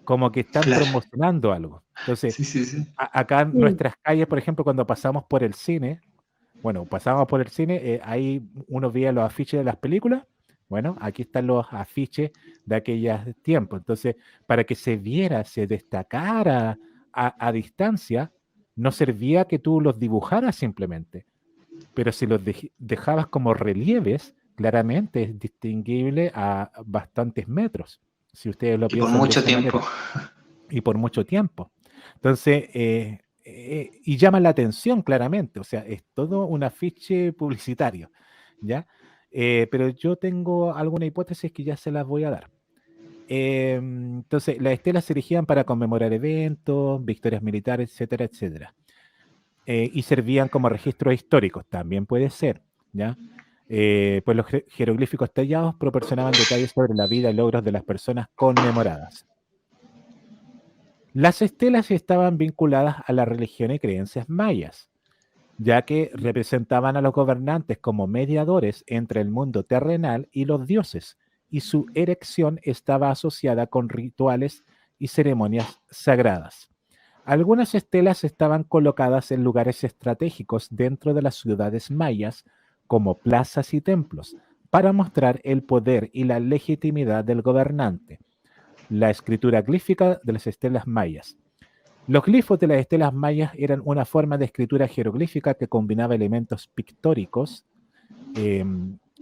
como que están Claro. promocionando algo. Entonces, Sí. acá en nuestras calles, por ejemplo, cuando pasamos por el cine, ahí uno veía los afiches de las películas. Bueno, aquí están los afiches de aquellos tiempos. Entonces, para que se viera, se destacara a distancia, no servía que tú los dibujaras simplemente, pero si los dejabas como relieves, claramente es distinguible a bastantes metros, si ustedes lo Y por piensan de mucho esa tiempo. manera, y por mucho tiempo. Entonces, y llama la atención claramente, o sea, es todo un afiche publicitario, ¿ya? Pero yo tengo alguna hipótesis que ya se las voy a dar. Entonces, las estelas se erigían para conmemorar eventos, victorias militares, etcétera, etcétera. Y servían como registros históricos, también puede ser, ¿ya? Pues los jeroglíficos tallados proporcionaban detalles sobre la vida y logros de las personas conmemoradas. Las estelas estaban vinculadas a la religión y creencias mayas, ya que representaban a los gobernantes como mediadores entre el mundo terrenal y los dioses, y su erección estaba asociada con rituales y ceremonias sagradas. Algunas estelas estaban colocadas en lugares estratégicos dentro de las ciudades mayas, como plazas y templos, para mostrar el poder y la legitimidad del gobernante. La escritura glífica de las estelas mayas. Los glifos de las estelas mayas eran una forma de escritura jeroglífica que combinaba elementos pictóricos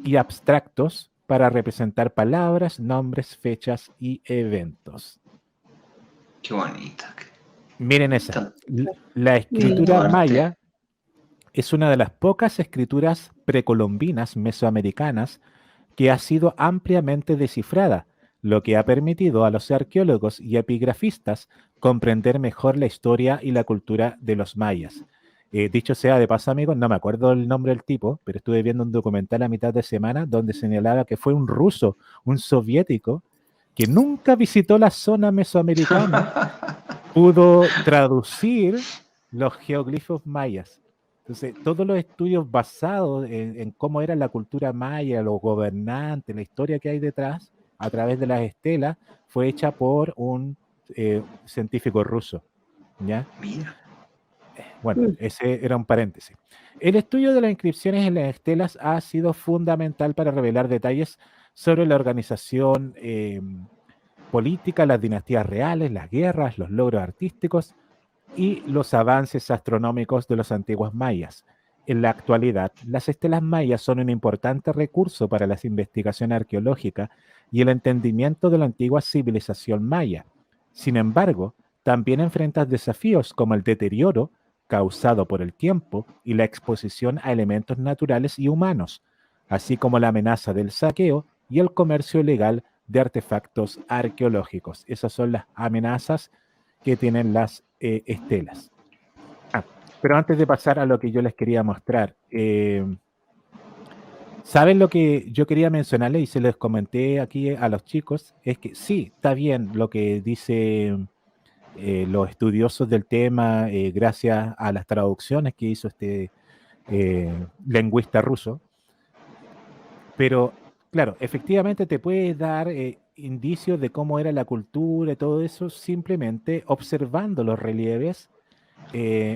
y abstractos para representar palabras, nombres, fechas y eventos. Qué bonito. Miren esa. La Lindo escritura arte. maya es una de las pocas escrituras precolombinas mesoamericanas que ha sido ampliamente descifrada, lo que ha permitido a los arqueólogos y epigrafistas comprender mejor la historia y la cultura de los mayas. Dicho sea de paso, amigos, no me acuerdo el nombre del tipo, pero estuve viendo un documental a mitad de semana donde señalaba que fue un ruso, un soviético, que nunca visitó la zona mesoamericana, pudo traducir los geoglifos mayas. Entonces, todos los estudios basados en cómo era la cultura maya, los gobernantes, la historia que hay detrás, a través de las estelas, fue hecha por un científico ruso, ¿ya? Mira. Bueno, ese era un paréntesis. El estudio de las inscripciones en las estelas ha sido fundamental para revelar detalles sobre la organización política, las dinastías reales, las guerras, los logros artísticos y los avances astronómicos de los antiguos mayas. En la actualidad, las estelas mayas son un importante recurso para la investigación arqueológica y el entendimiento de la antigua civilización maya. Sin embargo, también enfrentan desafíos como el deterioro causado por el tiempo y la exposición a elementos naturales y humanos, así como la amenaza del saqueo y el comercio ilegal de artefactos arqueológicos. Esas son las amenazas que tienen las estelas. Pero antes de pasar a lo que yo les quería mostrar, ¿saben lo que yo quería mencionarles y se les comenté aquí a los chicos? Es que sí, está bien lo que dicen los estudiosos del tema, gracias a las traducciones que hizo este lingüista ruso, pero claro, efectivamente te puedes dar indicios de cómo era la cultura y todo eso simplemente observando los relieves.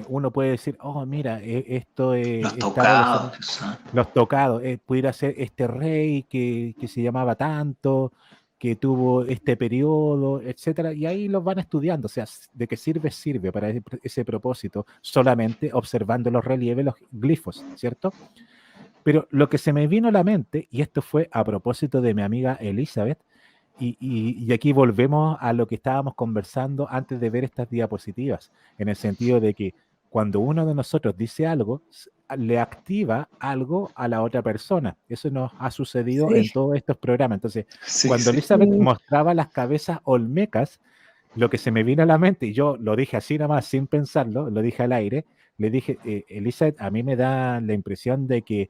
Uno puede decir, oh, mira, esto Los está tocados. relacionado, los tocados, pudiera ser este rey que se llamaba tanto, que tuvo este periodo, etcétera, y ahí los van estudiando, o sea, de qué sirve para ese propósito, solamente observando los relieves, los glifos, ¿cierto? Pero lo que se me vino a la mente, y esto fue a propósito de mi amiga Elizabeth, y aquí volvemos a lo que estábamos conversando antes de ver estas diapositivas, en el sentido de que cuando uno de nosotros dice algo, le activa algo a la otra persona. Eso nos ha sucedido en todos estos programas. Entonces, cuando Elizabeth mostraba las cabezas olmecas, lo que se me vino a la mente, y yo lo dije así nada más, sin pensarlo, lo dije al aire, le dije, Elizabeth, a mí me da la impresión de que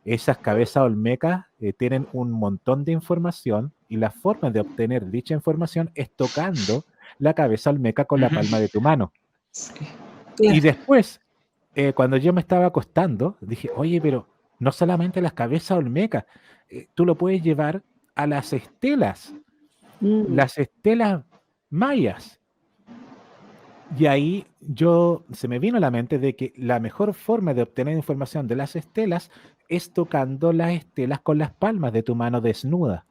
esas cabezas olmecas tienen un montón de información y la forma de obtener dicha información es tocando la cabeza olmeca con la palma de tu mano. Sí. Y Claro. después, cuando yo me estaba acostando, dije, oye, pero no solamente las cabezas olmecas, tú lo puedes llevar a las estelas mayas. Y ahí se me vino a la mente de que la mejor forma de obtener información de las estelas es tocando las estelas con las palmas de tu mano desnuda.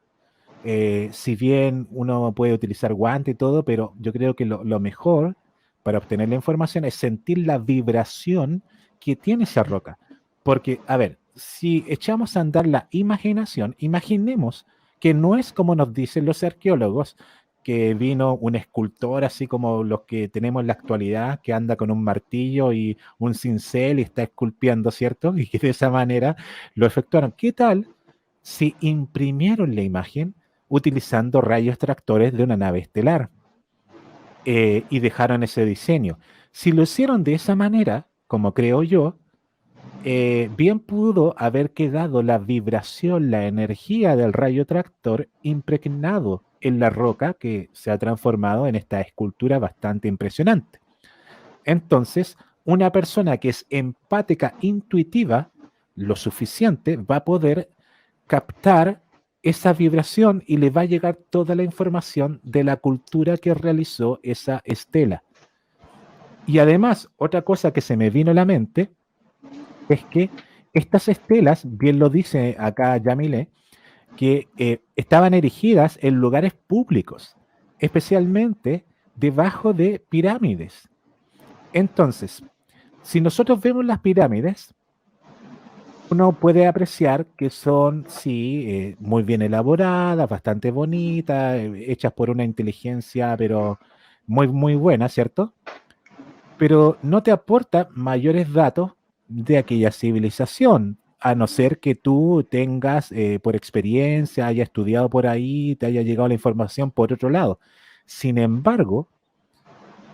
Si bien uno puede utilizar guante y todo, pero yo creo que lo mejor para obtener la información es sentir la vibración que tiene esa roca. Porque, a ver, si echamos a andar la imaginación, imaginemos que no es como nos dicen los arqueólogos, que vino un escultor así como los que tenemos en la actualidad, que anda con un martillo y un cincel y está esculpiendo, ¿cierto? Y que de esa manera lo efectuaron. ¿Qué tal si imprimieron la imagen utilizando rayos tractores de una nave estelar y dejaron ese diseño? Si lo hicieron de esa manera, como creo yo, bien pudo haber quedado la vibración, la energía del rayo tractor impregnado en la roca que se ha transformado en esta escultura bastante impresionante. Entonces, una persona que es empática, intuitiva, lo suficiente, va a poder captar esa vibración y le va a llegar toda la información de la cultura que realizó esa estela. Y además, otra cosa que se me vino a la mente es que estas estelas, bien lo dice acá Yamile, que estaban erigidas en lugares públicos, especialmente debajo de pirámides. Entonces, si nosotros vemos las pirámides, uno puede apreciar que son, sí, muy bien elaboradas, bastante bonitas, hechas por una inteligencia, pero muy, muy buena, ¿cierto? Pero no te aporta mayores datos de aquella civilización, a no ser que tú tengas, por experiencia, haya estudiado por ahí, te haya llegado la información por otro lado. Sin embargo,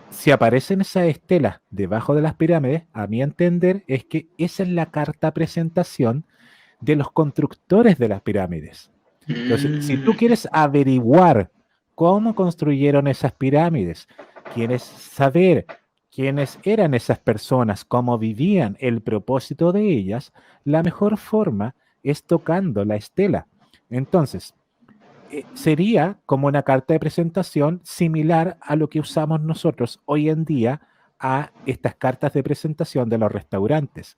si aparecen esas estelas debajo de las pirámides, a mi entender, es que esa es la carta presentación de los constructores de las pirámides. Entonces, si tú quieres averiguar cómo construyeron esas pirámides, quieres saber quiénes eran esas personas, cómo vivían, el propósito de ellas, la mejor forma es tocando la estela. Entonces, sería como una carta de presentación similar a lo que usamos nosotros hoy en día a estas cartas de presentación de los restaurantes,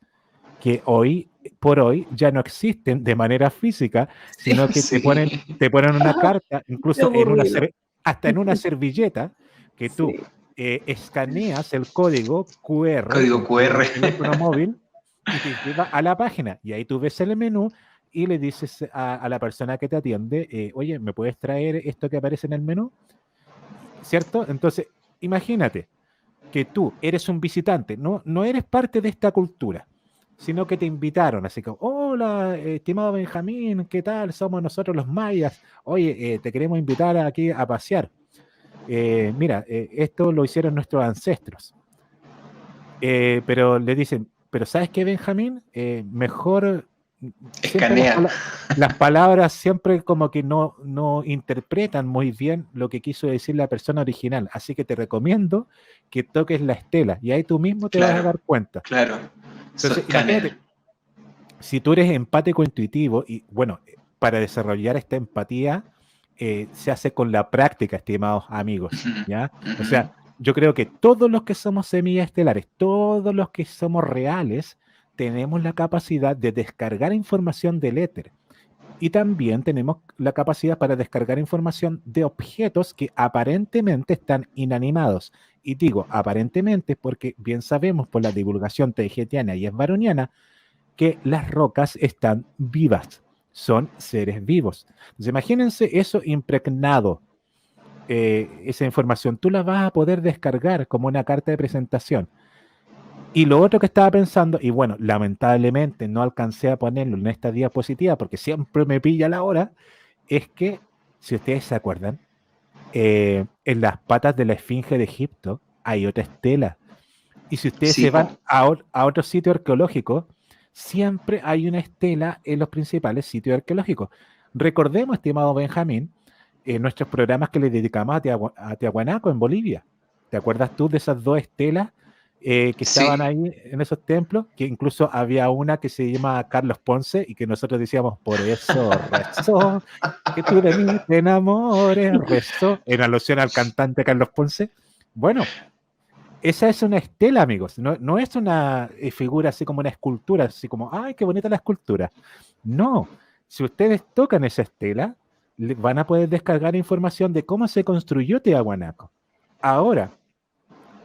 que hoy por hoy ya no existen de manera física, sino que Sí. te ponen una carta, Qué incluso aburrido. hasta en una servilleta, que tú Sí. escaneas el código QR Código en tu QR. teléfono móvil y te lleva a la página. Y ahí tú ves el menú y le dices a la persona que te atiende, oye, ¿me puedes traer esto que aparece en el menú? ¿Cierto? Entonces, imagínate que tú eres un visitante, no eres parte de esta cultura, sino que te invitaron, así como, hola, estimado Benjamín, ¿qué tal? Somos nosotros los mayas, oye, te queremos invitar aquí a pasear. Mira, esto lo hicieron nuestros ancestros. Pero le dicen, pero ¿sabes qué, Benjamín? Mejor, siempre Escanea. las palabras siempre como que no interpretan muy bien lo que quiso decir la persona original. Así que te recomiendo que toques la estela y ahí tú mismo te vas a Claro, dar cuenta. claro. Eso Entonces, imagínate, escanea. si tú eres empático intuitivo y bueno, para desarrollar esta empatía se hace con la práctica, estimados amigos, ¿ya? O sea, yo creo que todos los que somos semillas estelares, todos los que somos reales, tenemos la capacidad de descargar información del éter. Y también tenemos la capacidad para descargar información de objetos que aparentemente están inanimados. Y digo aparentemente porque bien sabemos por la divulgación tegetiana y esbaroniana que las rocas están vivas, son seres vivos. Entonces imagínense eso impregnado, esa información, tú la vas a poder descargar como una carta de presentación. Y lo otro que estaba pensando, y bueno, lamentablemente no alcancé a ponerlo en esta diapositiva porque siempre me pilla la hora, es que, si ustedes se acuerdan, en las patas de la Esfinge de Egipto hay otra estela. Y si ustedes Sí, se van po. a otro sitio arqueológico, siempre hay una estela en los principales sitios arqueológicos. Recordemos, estimado Benjamín, nuestros programas que le dedicamos a Tiahuanaco en Bolivia. ¿Te acuerdas tú de esas dos estelas que estaban Sí. ahí en esos templos? Que incluso había una que se llama Carlos Ponce y que nosotros decíamos, por eso rezó, que tú de mí te enamores, rezó, en alusión al cantante Carlos Ponce. Bueno, esa es una estela, amigos. No es una figura así como una escultura, así como, ay, qué bonita la escultura. No, si ustedes tocan esa estela, van a poder descargar información de cómo se construyó Tiahuanaco. Ahora,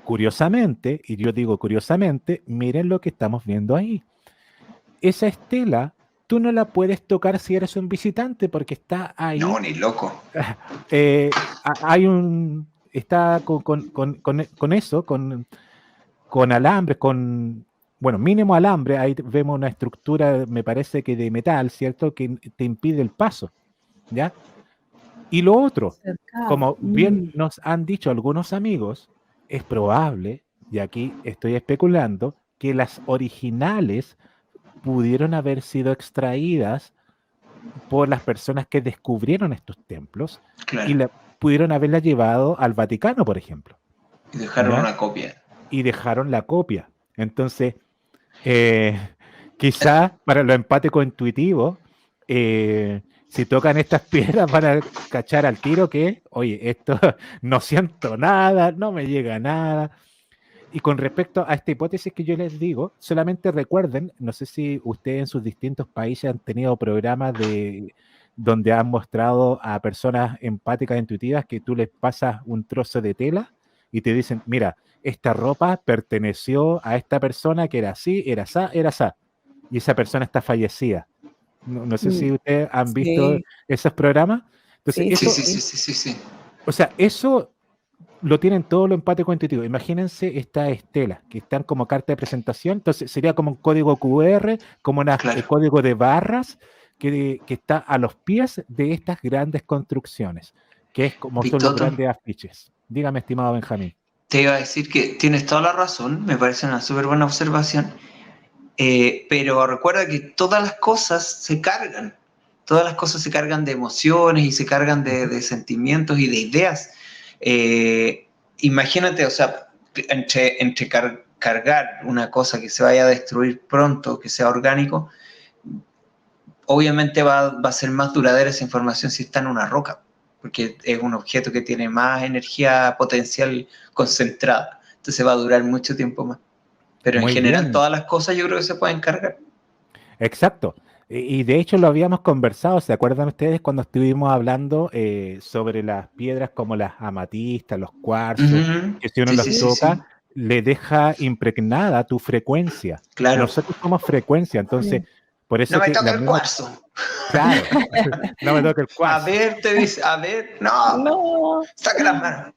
curiosamente, y yo digo curiosamente, miren lo que estamos viendo ahí. Esa estela, tú no la puedes tocar si eres un visitante porque está ahí. No, ni loco. Hay un... Está con eso, con alambres, bueno, mínimo alambre, ahí vemos una estructura, me parece que de metal, ¿cierto? Que te impide el paso, ¿ya? Y lo otro, Cercado. como bien nos han dicho algunos amigos, es probable, y aquí estoy especulando, que las originales pudieron haber sido extraídas por las personas que descubrieron estos templos y Claro. pudieron haberla llevado al Vaticano, por ejemplo, Y dejaron ¿ya? una copia. Y dejaron la copia. Entonces, eh, quizá para lo empático intuitivo, si tocan estas piedras van a cachar al tiro que, oye, esto no siento nada, no me llega nada. Y con respecto a esta hipótesis que yo les digo, solamente recuerden, no sé si ustedes en sus distintos países han tenido programas donde han mostrado a personas empáticas, intuitivas, que tú les pasas un trozo de tela y te dicen, mira, esta ropa perteneció a esta persona que era así, era asá, era asá, y esa persona está fallecida. No sé si ustedes han visto Sí, esos programas. Entonces, sí, Sí, eso, sí, sí, sí, sí, sí. o sea, eso lo tienen todo lo empático intuitivo. Imagínense estas estelas que están como carta de presentación. Entonces sería como un código QR, como un Claro. código de barras que está a los pies de estas grandes construcciones, que es como son los Victoto, grandes afiches. Dígame, estimado Benjamín. te iba a decir que tienes toda la razón, me parece una súper buena observación, pero recuerda que todas las cosas se cargan, todas las cosas se cargan de emociones y se cargan de sentimientos y de ideas. Imagínate, o sea, entre cargar una cosa que se vaya a destruir pronto, que sea orgánico, obviamente va a ser más duradera esa información si está en una roca, porque es un objeto que tiene más energía potencial concentrada, entonces va a durar mucho tiempo más. Pero en Muy general bien, todas las cosas yo creo que se pueden cargar. exacto. Y de hecho lo habíamos conversado, ¿se acuerdan ustedes cuando estuvimos hablando sobre las piedras como las amatistas, los cuarzos, Uh-huh. que si uno Sí, los sí, sí, sí, toca, sí, le deja impregnada tu frecuencia? claro. Nosotros somos frecuencia, entonces, sí. por No eso me que toca la el misma, cuarzo. claro, no me toca el A cuarzo. ver, te dice, a ver, no, No. saca las manos.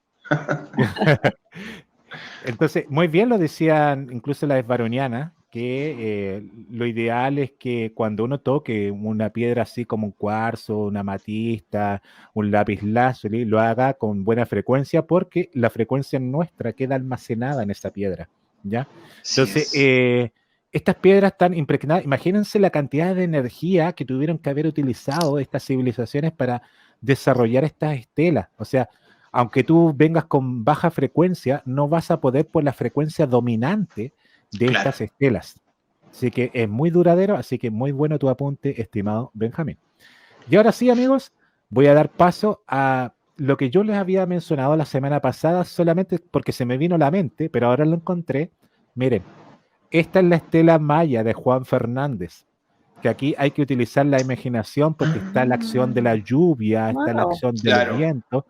Entonces, muy bien lo decían incluso las varonianas, que lo ideal es que cuando uno toque una piedra así como un cuarzo, una amatista, un lapislázuli, lo haga con buena frecuencia porque la frecuencia nuestra queda almacenada en esa piedra, ¿ya? Así Entonces, es. estas piedras están impregnadas, imagínense la cantidad de energía que tuvieron que haber utilizado estas civilizaciones para desarrollar estas estelas, o sea, aunque tú vengas con baja frecuencia, no vas a poder por la frecuencia dominante de Claro. estas estelas. Así que es muy duradero, así que muy bueno tu apunte, estimado Benjamín. Y ahora sí, amigos, voy a dar paso a lo que yo les había mencionado la semana pasada, solamente porque se me vino a la mente, pero ahora lo encontré. Miren, esta es la estela maya de Juan Fernández, que aquí hay que utilizar la imaginación porque está la acción de la lluvia, está la Wow. acción del Claro. viento,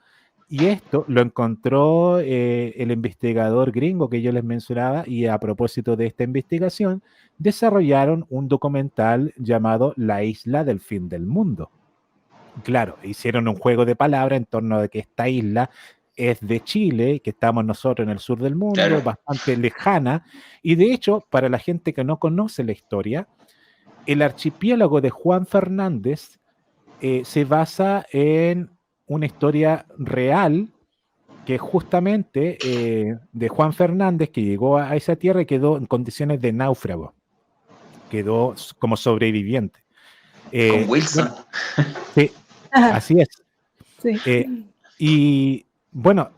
y esto lo encontró el investigador gringo que yo les mencionaba, y a propósito de esta investigación, desarrollaron un documental llamado La isla del fin del mundo. Claro, hicieron un juego de palabras en torno de que esta isla es de Chile, que estamos nosotros en el sur del mundo, Claro. bastante lejana, y de hecho, para la gente que no conoce la historia, el archipiélago de Juan Fernández se basa en una historia real que justamente de Juan Fernández, que llegó a esa tierra y quedó en condiciones de náufrago, quedó como sobreviviente. Con Wilson. Bueno, sí, así es. Sí. Y bueno,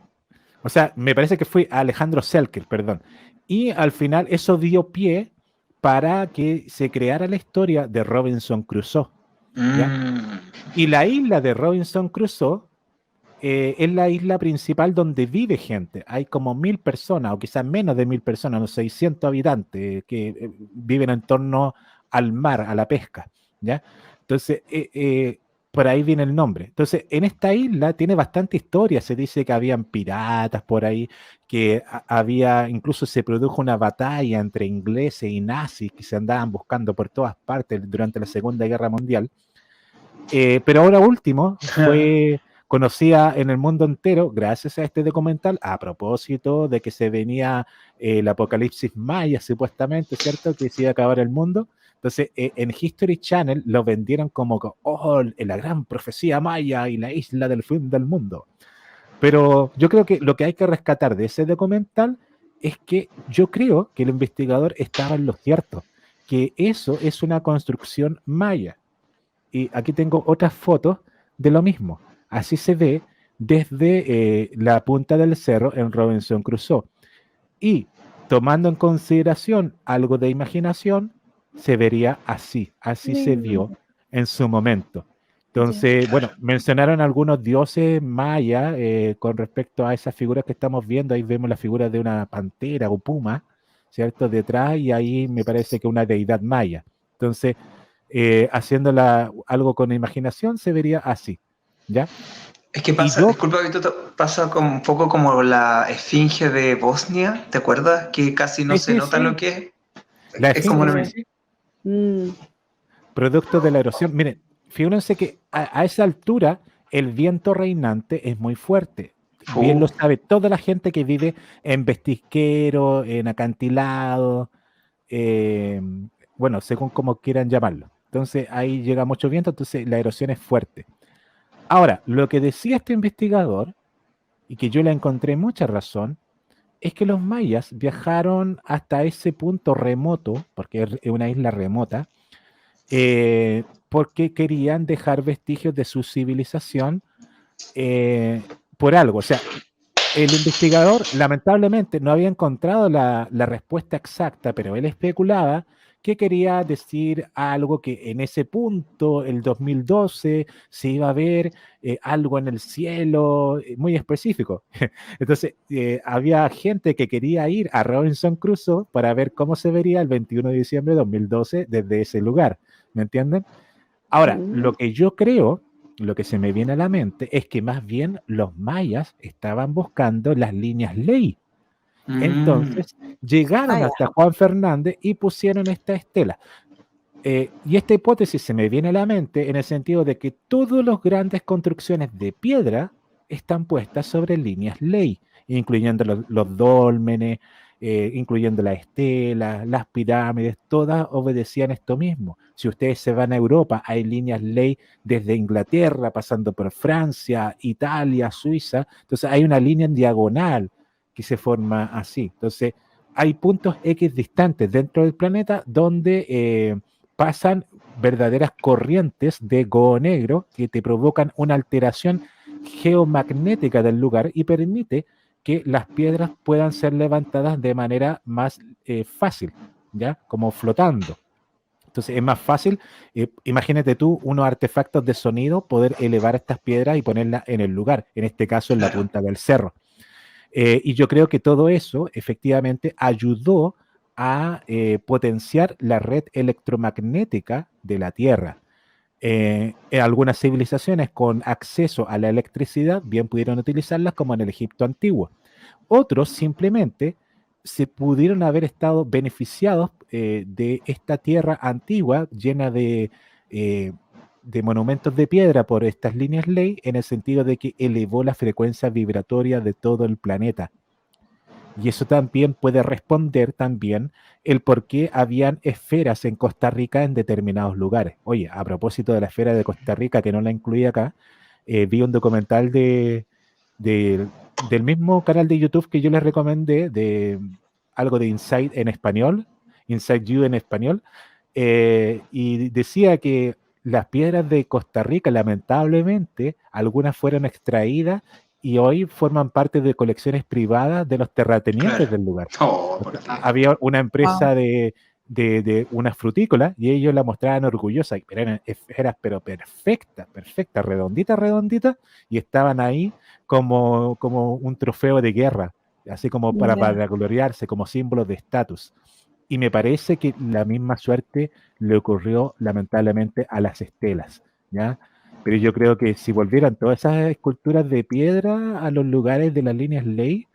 o sea, me parece que fue Alejandro Selker, perdón. Y al final eso dio pie para que se creara la historia de Robinson Crusoe, ¿ya? Y la isla de Robinson Crusoe es la isla principal donde vive gente. Hay como 1000 personas, o quizás menos de 1000 personas, unos 600 habitantes que viven en torno al mar, a la pesca, ¿ya? Entonces, por ahí viene el nombre. Entonces, en esta isla tiene bastante historia. Se dice que habían piratas por ahí, que había, incluso se produjo una batalla entre ingleses y nazis que se andaban buscando por todas partes durante la Segunda Guerra Mundial. Pero ahora último fue conocida en el mundo entero gracias a este documental, a propósito de que se venía el apocalipsis maya, supuestamente, ¿cierto? Que se iba a acabar el mundo. Entonces, en History Channel lo vendieron como, oh, la gran profecía maya y la isla del fin del mundo. Pero yo creo que lo que hay que rescatar de ese documental es que yo creo que el investigador estaba en lo cierto, que eso es una construcción maya. Y aquí tengo otras fotos de lo mismo. Así se ve desde la punta del cerro en Robinson Crusoe. Y tomando en consideración algo de imaginación, se vería así. Así se vio en su momento. Entonces, bueno, mencionaron algunos dioses mayas con respecto a esas figuras que estamos viendo. Ahí vemos la figura de una pantera o puma, ¿cierto? Detrás, y ahí me parece que una deidad maya. Entonces, haciéndola algo con imaginación, se vería así, ¿ya? Es que pasa, disculpa, Vito, pasa como un poco como la esfinge de Bosnia, ¿te acuerdas? Que casi no se nota lo que es. La Es como lo esfinge, mismo. producto de la erosión. Miren, fíjense que a esa altura el viento reinante es muy fuerte. Bien lo sabe toda la gente que vive en vestisquero, en acantilado, bueno, según como quieran llamarlo. Entonces ahí llega mucho viento, entonces la erosión es fuerte. Ahora, lo que decía este investigador, y que yo le encontré mucha razón, es que los mayas viajaron hasta ese punto remoto, porque es una isla remota, porque querían dejar vestigios de su civilización por algo. O sea, el investigador lamentablemente no había encontrado la respuesta exacta, pero él especulaba que quería decir algo que en ese punto, el 2012, se iba a ver algo en el cielo, muy específico. Entonces, había gente que quería ir a Robinson Crusoe para ver cómo se vería el 21 de diciembre de 2012 desde ese lugar. ¿Me entienden? Ahora, lo que yo creo, lo que se me viene a la mente es que más bien los mayas estaban buscando las líneas ley. Entonces, llegaron hasta Juan Fernández y pusieron esta estela. Y esta hipótesis se me viene a la mente en el sentido de que todas las grandes construcciones de piedra están puestas sobre líneas ley, incluyendo los dólmenes, incluyendo las estelas, las pirámides, todas obedecían esto mismo. Si ustedes se van a Europa, hay líneas ley desde Inglaterra, pasando por Francia, Italia, Suiza. Entonces hay una línea en diagonal que se forma así. Entonces hay puntos X distantes dentro del planeta donde pasan verdaderas corrientes de Go negro que te provocan una alteración geomagnética del lugar y permite que las piedras puedan ser levantadas de manera más fácil, ¿ya? Como flotando. Entonces es más fácil, imagínate tú unos artefactos de sonido, poder elevar estas piedras y ponerlas en el lugar, en este caso en la punta del cerro. Y yo creo que todo eso efectivamente ayudó a potenciar la red electromagnética de la Tierra. En algunas civilizaciones con acceso a la electricidad bien pudieron utilizarlas como en el Egipto antiguo. Otros simplemente se pudieron haber estado beneficiados de esta tierra antigua llena de monumentos de piedra por estas líneas ley en el sentido de que elevó la frecuencia vibratoria de todo el planeta. Y eso también puede responder también el por qué habían esferas en Costa Rica en determinados lugares. Oye, a propósito de la esfera de Costa Rica, que no la incluí acá, vi un documental de del mismo canal de YouTube que yo les recomendé, de algo de Inside en español, Inside You en español, y decía que las piedras de Costa Rica, lamentablemente, algunas fueron extraídas y hoy forman parte de colecciones privadas de los terratenientes Claro. del lugar. Oh, por Dios. Había una empresa Wow. de una frutícola y ellos la mostraban orgullosa, pero era pero perfecta, redondita, y estaban ahí como un trofeo de guerra, así como para Ya. vanagloriarse, como símbolo de estatus. Y me parece que la misma suerte le ocurrió lamentablemente a las estelas, ¿ya? Pero yo creo que si volvieran todas esas esculturas de piedra a los lugares de las líneas ley,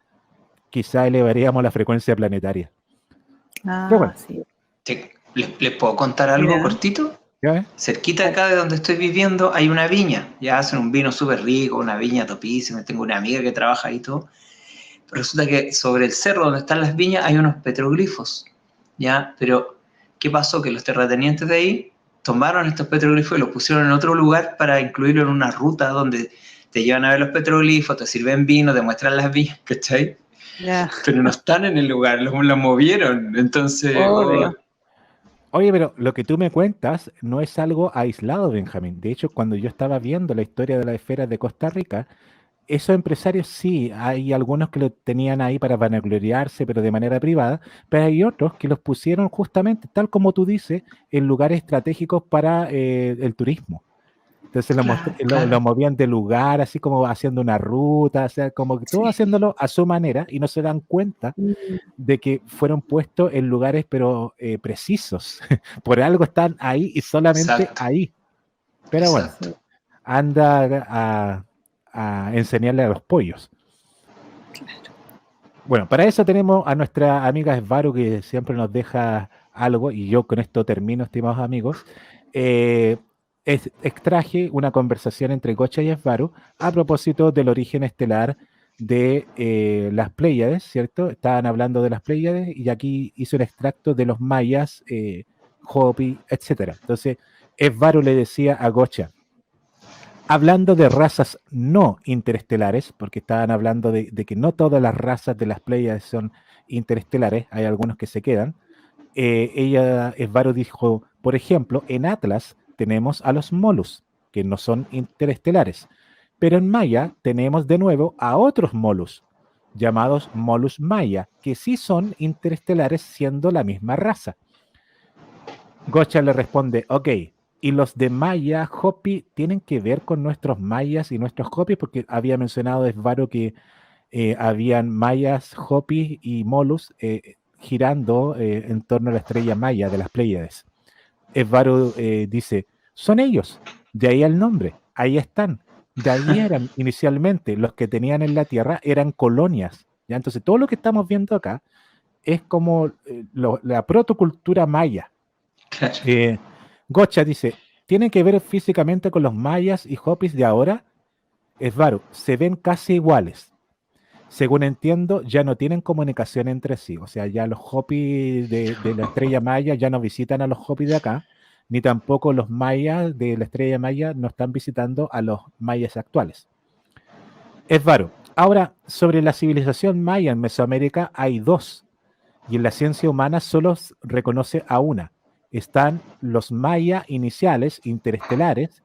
quizá elevaríamos la frecuencia planetaria. Pero bueno, Sí. ¿Les puedo contar algo Ya. cortito? ¿ya ves? Cerquita acá de donde estoy viviendo hay una viña. Ya hacen un vino súper rico, una viña topísima. Tengo una amiga que trabaja ahí y todo. Pero resulta que sobre el cerro donde están las viñas hay unos petroglifos. ¿Ya? Pero, ¿qué pasó? Que los terratenientes de ahí tomaron estos petroglifos y los pusieron en otro lugar para incluirlo en una ruta donde te llevan a ver los petroglifos, te sirven vino, te muestran las viñas, ¿cachai? Ya. Pero no están en el lugar, los movieron. Entonces, Obvio. Oye, pero lo que tú me cuentas no es algo aislado, Benjamín. De hecho, cuando yo estaba viendo la historia de las esferas de Costa Rica, esos empresarios sí, hay algunos que lo tenían ahí para vanagloriarse, pero de manera privada, pero hay otros que los pusieron justamente, tal como tú dices, en lugares estratégicos para el turismo. Entonces claro. lo movían de lugar, así como haciendo una ruta, o sea, como que todo Sí. haciéndolo a su manera y no se dan cuenta Mm, de que fueron puestos en lugares pero precisos. Por algo están ahí y solamente Exacto. ahí. Pero bueno, Exacto. anda a enseñarle a los pollos. Bueno, para eso tenemos a nuestra amiga Svaro que siempre nos deja algo y yo con esto termino, estimados amigos. Extraje una conversación entre Gocha y Svaro a propósito del origen estelar de las Pléyades, ¿cierto? Estaban hablando de las Pléyades y aquí hice un extracto de los mayas, Hopi, etcétera. Entonces, Svaro le decía a Gocha, hablando de razas no interestelares, porque estaban hablando de que no todas las razas de las Pléyades son interestelares, hay algunos que se quedan. Svaro dijo, por ejemplo, en Atlas tenemos a los Molus, que no son interestelares, pero en Maya tenemos de nuevo a otros Molus, llamados Molus Maya, que sí son interestelares siendo la misma raza. Gocha le responde, ok, ¿y los de Maya, Hopi, tienen que ver con nuestros mayas y nuestros Hopis? Porque había mencionado Svaro que habían mayas, Hopis y Molus girando en torno a la estrella Maya de las Pléyades. Svaro dice, son ellos, de ahí el nombre, ahí están. De ahí eran inicialmente los que tenían en la Tierra, eran colonias. ¿Ya? Entonces todo lo que estamos viendo acá es como la protocultura maya. Claro. Gocha dice, ¿tiene que ver físicamente con los mayas y hopis de ahora? Svaro, se ven casi iguales. Según entiendo, ya no tienen comunicación entre sí. O sea, ya los hopis de la estrella maya ya no visitan a los hopis de acá, ni tampoco los mayas de la estrella maya no están visitando a los mayas actuales. Svaro, ahora, sobre la civilización maya en Mesoamérica hay dos, y en la ciencia humana solo reconoce a una. Están los maya iniciales interestelares,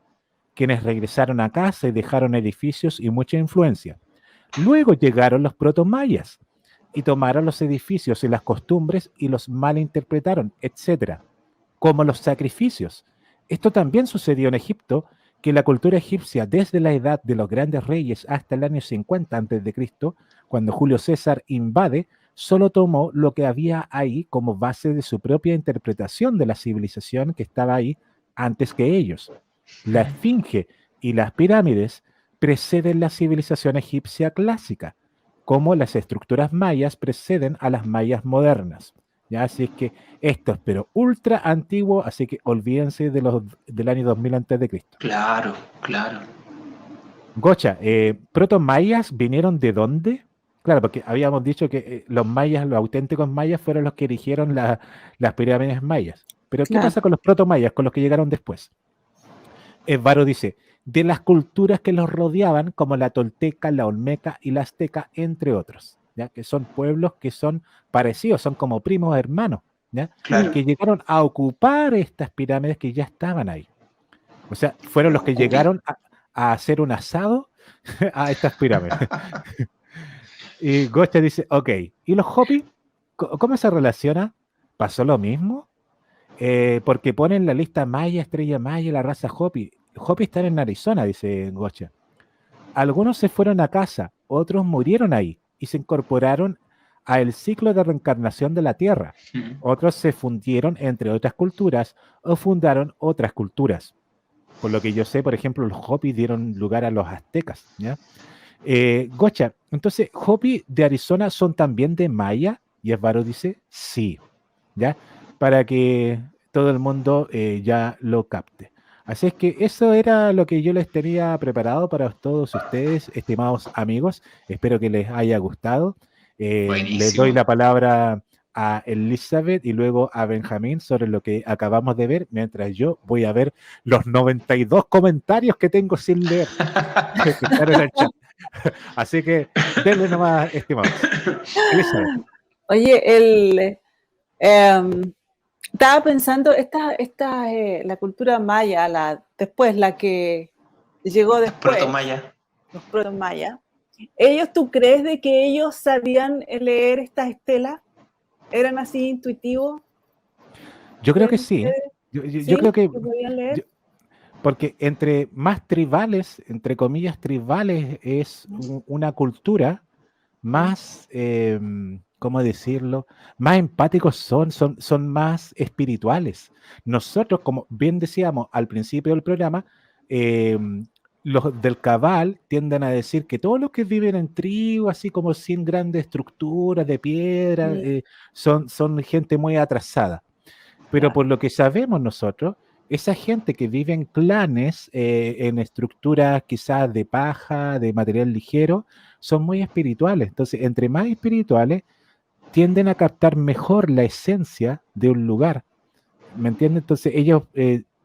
quienes regresaron a casa y dejaron edificios y mucha influencia. Luego llegaron los protomayas y tomaron los edificios y las costumbres y los malinterpretaron, etc., como los sacrificios. Esto también sucedió en Egipto, que la cultura egipcia desde la edad de los grandes reyes hasta el año 50 a.C., cuando Julio César invade, solo tomó lo que había ahí como base de su propia interpretación de la civilización que estaba ahí antes que ellos. La esfinge y las pirámides preceden la civilización egipcia clásica, como las estructuras mayas preceden a las mayas modernas. ¿Ya? Así es que esto es pero ultra antiguo, así que olvídense del año 2000 a.C. Claro, claro. Gocha, ¿proto-mayas vinieron de dónde? Claro, porque habíamos dicho que los mayas, los auténticos mayas, fueron los que erigieron las pirámides mayas. Pero ¿qué claro. pasa con los proto-mayas, con los que llegaron después? Svaro dice, de las culturas que los rodeaban, como la tolteca, la olmeca y la azteca, entre otros, ¿ya? Que son pueblos que son parecidos, son como primos hermanos, ¿ya? Claro. Que llegaron a ocupar estas pirámides que ya estaban ahí. O sea, fueron los que Ocupi. llegaron a hacer un asado a estas pirámides. Y Gocha dice, ok, ¿y los Hopi? ¿Cómo se relaciona? ¿Pasó lo mismo? Porque ponen la lista Maya, Estrella Maya, la raza Hopi. Hopi están en Arizona, dice Gocha. Algunos se fueron a casa, otros murieron ahí y se incorporaron al ciclo de reencarnación de la Tierra. Otros se fundieron entre otras culturas o fundaron otras culturas. Por lo que yo sé, por ejemplo, los Hopi dieron lugar a los aztecas, ¿ya? Gocha, entonces, ¿Hopi de Arizona son también de Maya? Y Esvaro dice, sí, ¿ya? Para que todo el mundo ya lo capte. Así es que eso era lo que yo les tenía preparado para todos ustedes, estimados amigos. Espero que les haya gustado. Les doy la palabra a Elizabeth y luego a Benjamín sobre lo que acabamos de ver, mientras yo voy a ver los 92 comentarios que tengo sin leer que están en el chat. Así que denle nomás, estimados. Elizabeth. Oye, estaba pensando, la cultura maya, después, la que llegó después, los proto-maya, ¿tú crees de que ellos sabían leer estas estelas? ¿Eran así intuitivos? Yo creo que sí. Yo creo que... podían leer? Porque entre más tribales, entre comillas tribales, es una cultura, más, ¿cómo decirlo? Más empáticos son más espirituales. Nosotros, como bien decíamos al principio del programa, los del cabal tienden a decir que todos los que viven en tribu, así como sin grandes estructuras de piedra, son gente muy atrasada. Pero por lo que sabemos nosotros, esa gente que vive en clanes, en estructuras quizás de paja, de material ligero, son muy espirituales. Entonces, entre más espirituales, tienden a captar mejor la esencia de un lugar. ¿Me entiendes? Entonces, ellos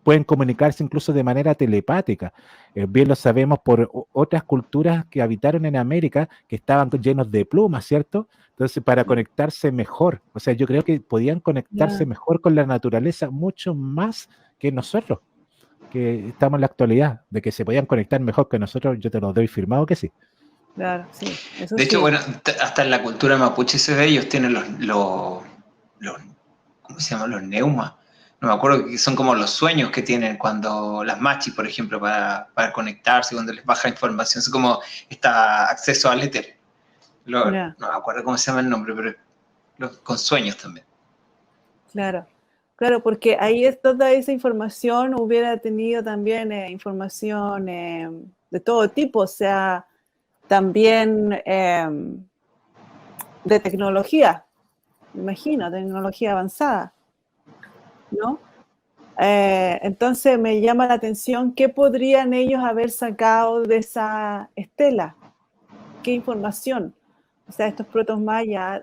pueden comunicarse incluso de manera telepática. Bien lo sabemos por otras culturas que habitaron en América, que estaban llenos de plumas, ¿cierto? Entonces, para conectarse mejor, o sea, yo creo que podían conectarse mejor con la naturaleza mucho más que nosotros, que estamos en la actualidad, de que se podían conectar mejor que nosotros, yo te lo doy firmado que sí. Claro, sí. Eso de hecho, sí. bueno, hasta en la cultura mapuche se ve, ellos tienen los ¿cómo se llaman? Los neumas. No me acuerdo, que son como los sueños que tienen cuando las machis, por ejemplo, para conectarse, cuando les baja información, es como está acceso al éter. No me acuerdo cómo se llama el nombre, pero con sueños también. Claro, porque ahí toda esa información hubiera tenido también información de todo tipo, o sea, también de tecnología, me imagino, tecnología avanzada, ¿no? Entonces me llama la atención qué podrían ellos haber sacado de esa estela, qué información. O sea, estos protos mayas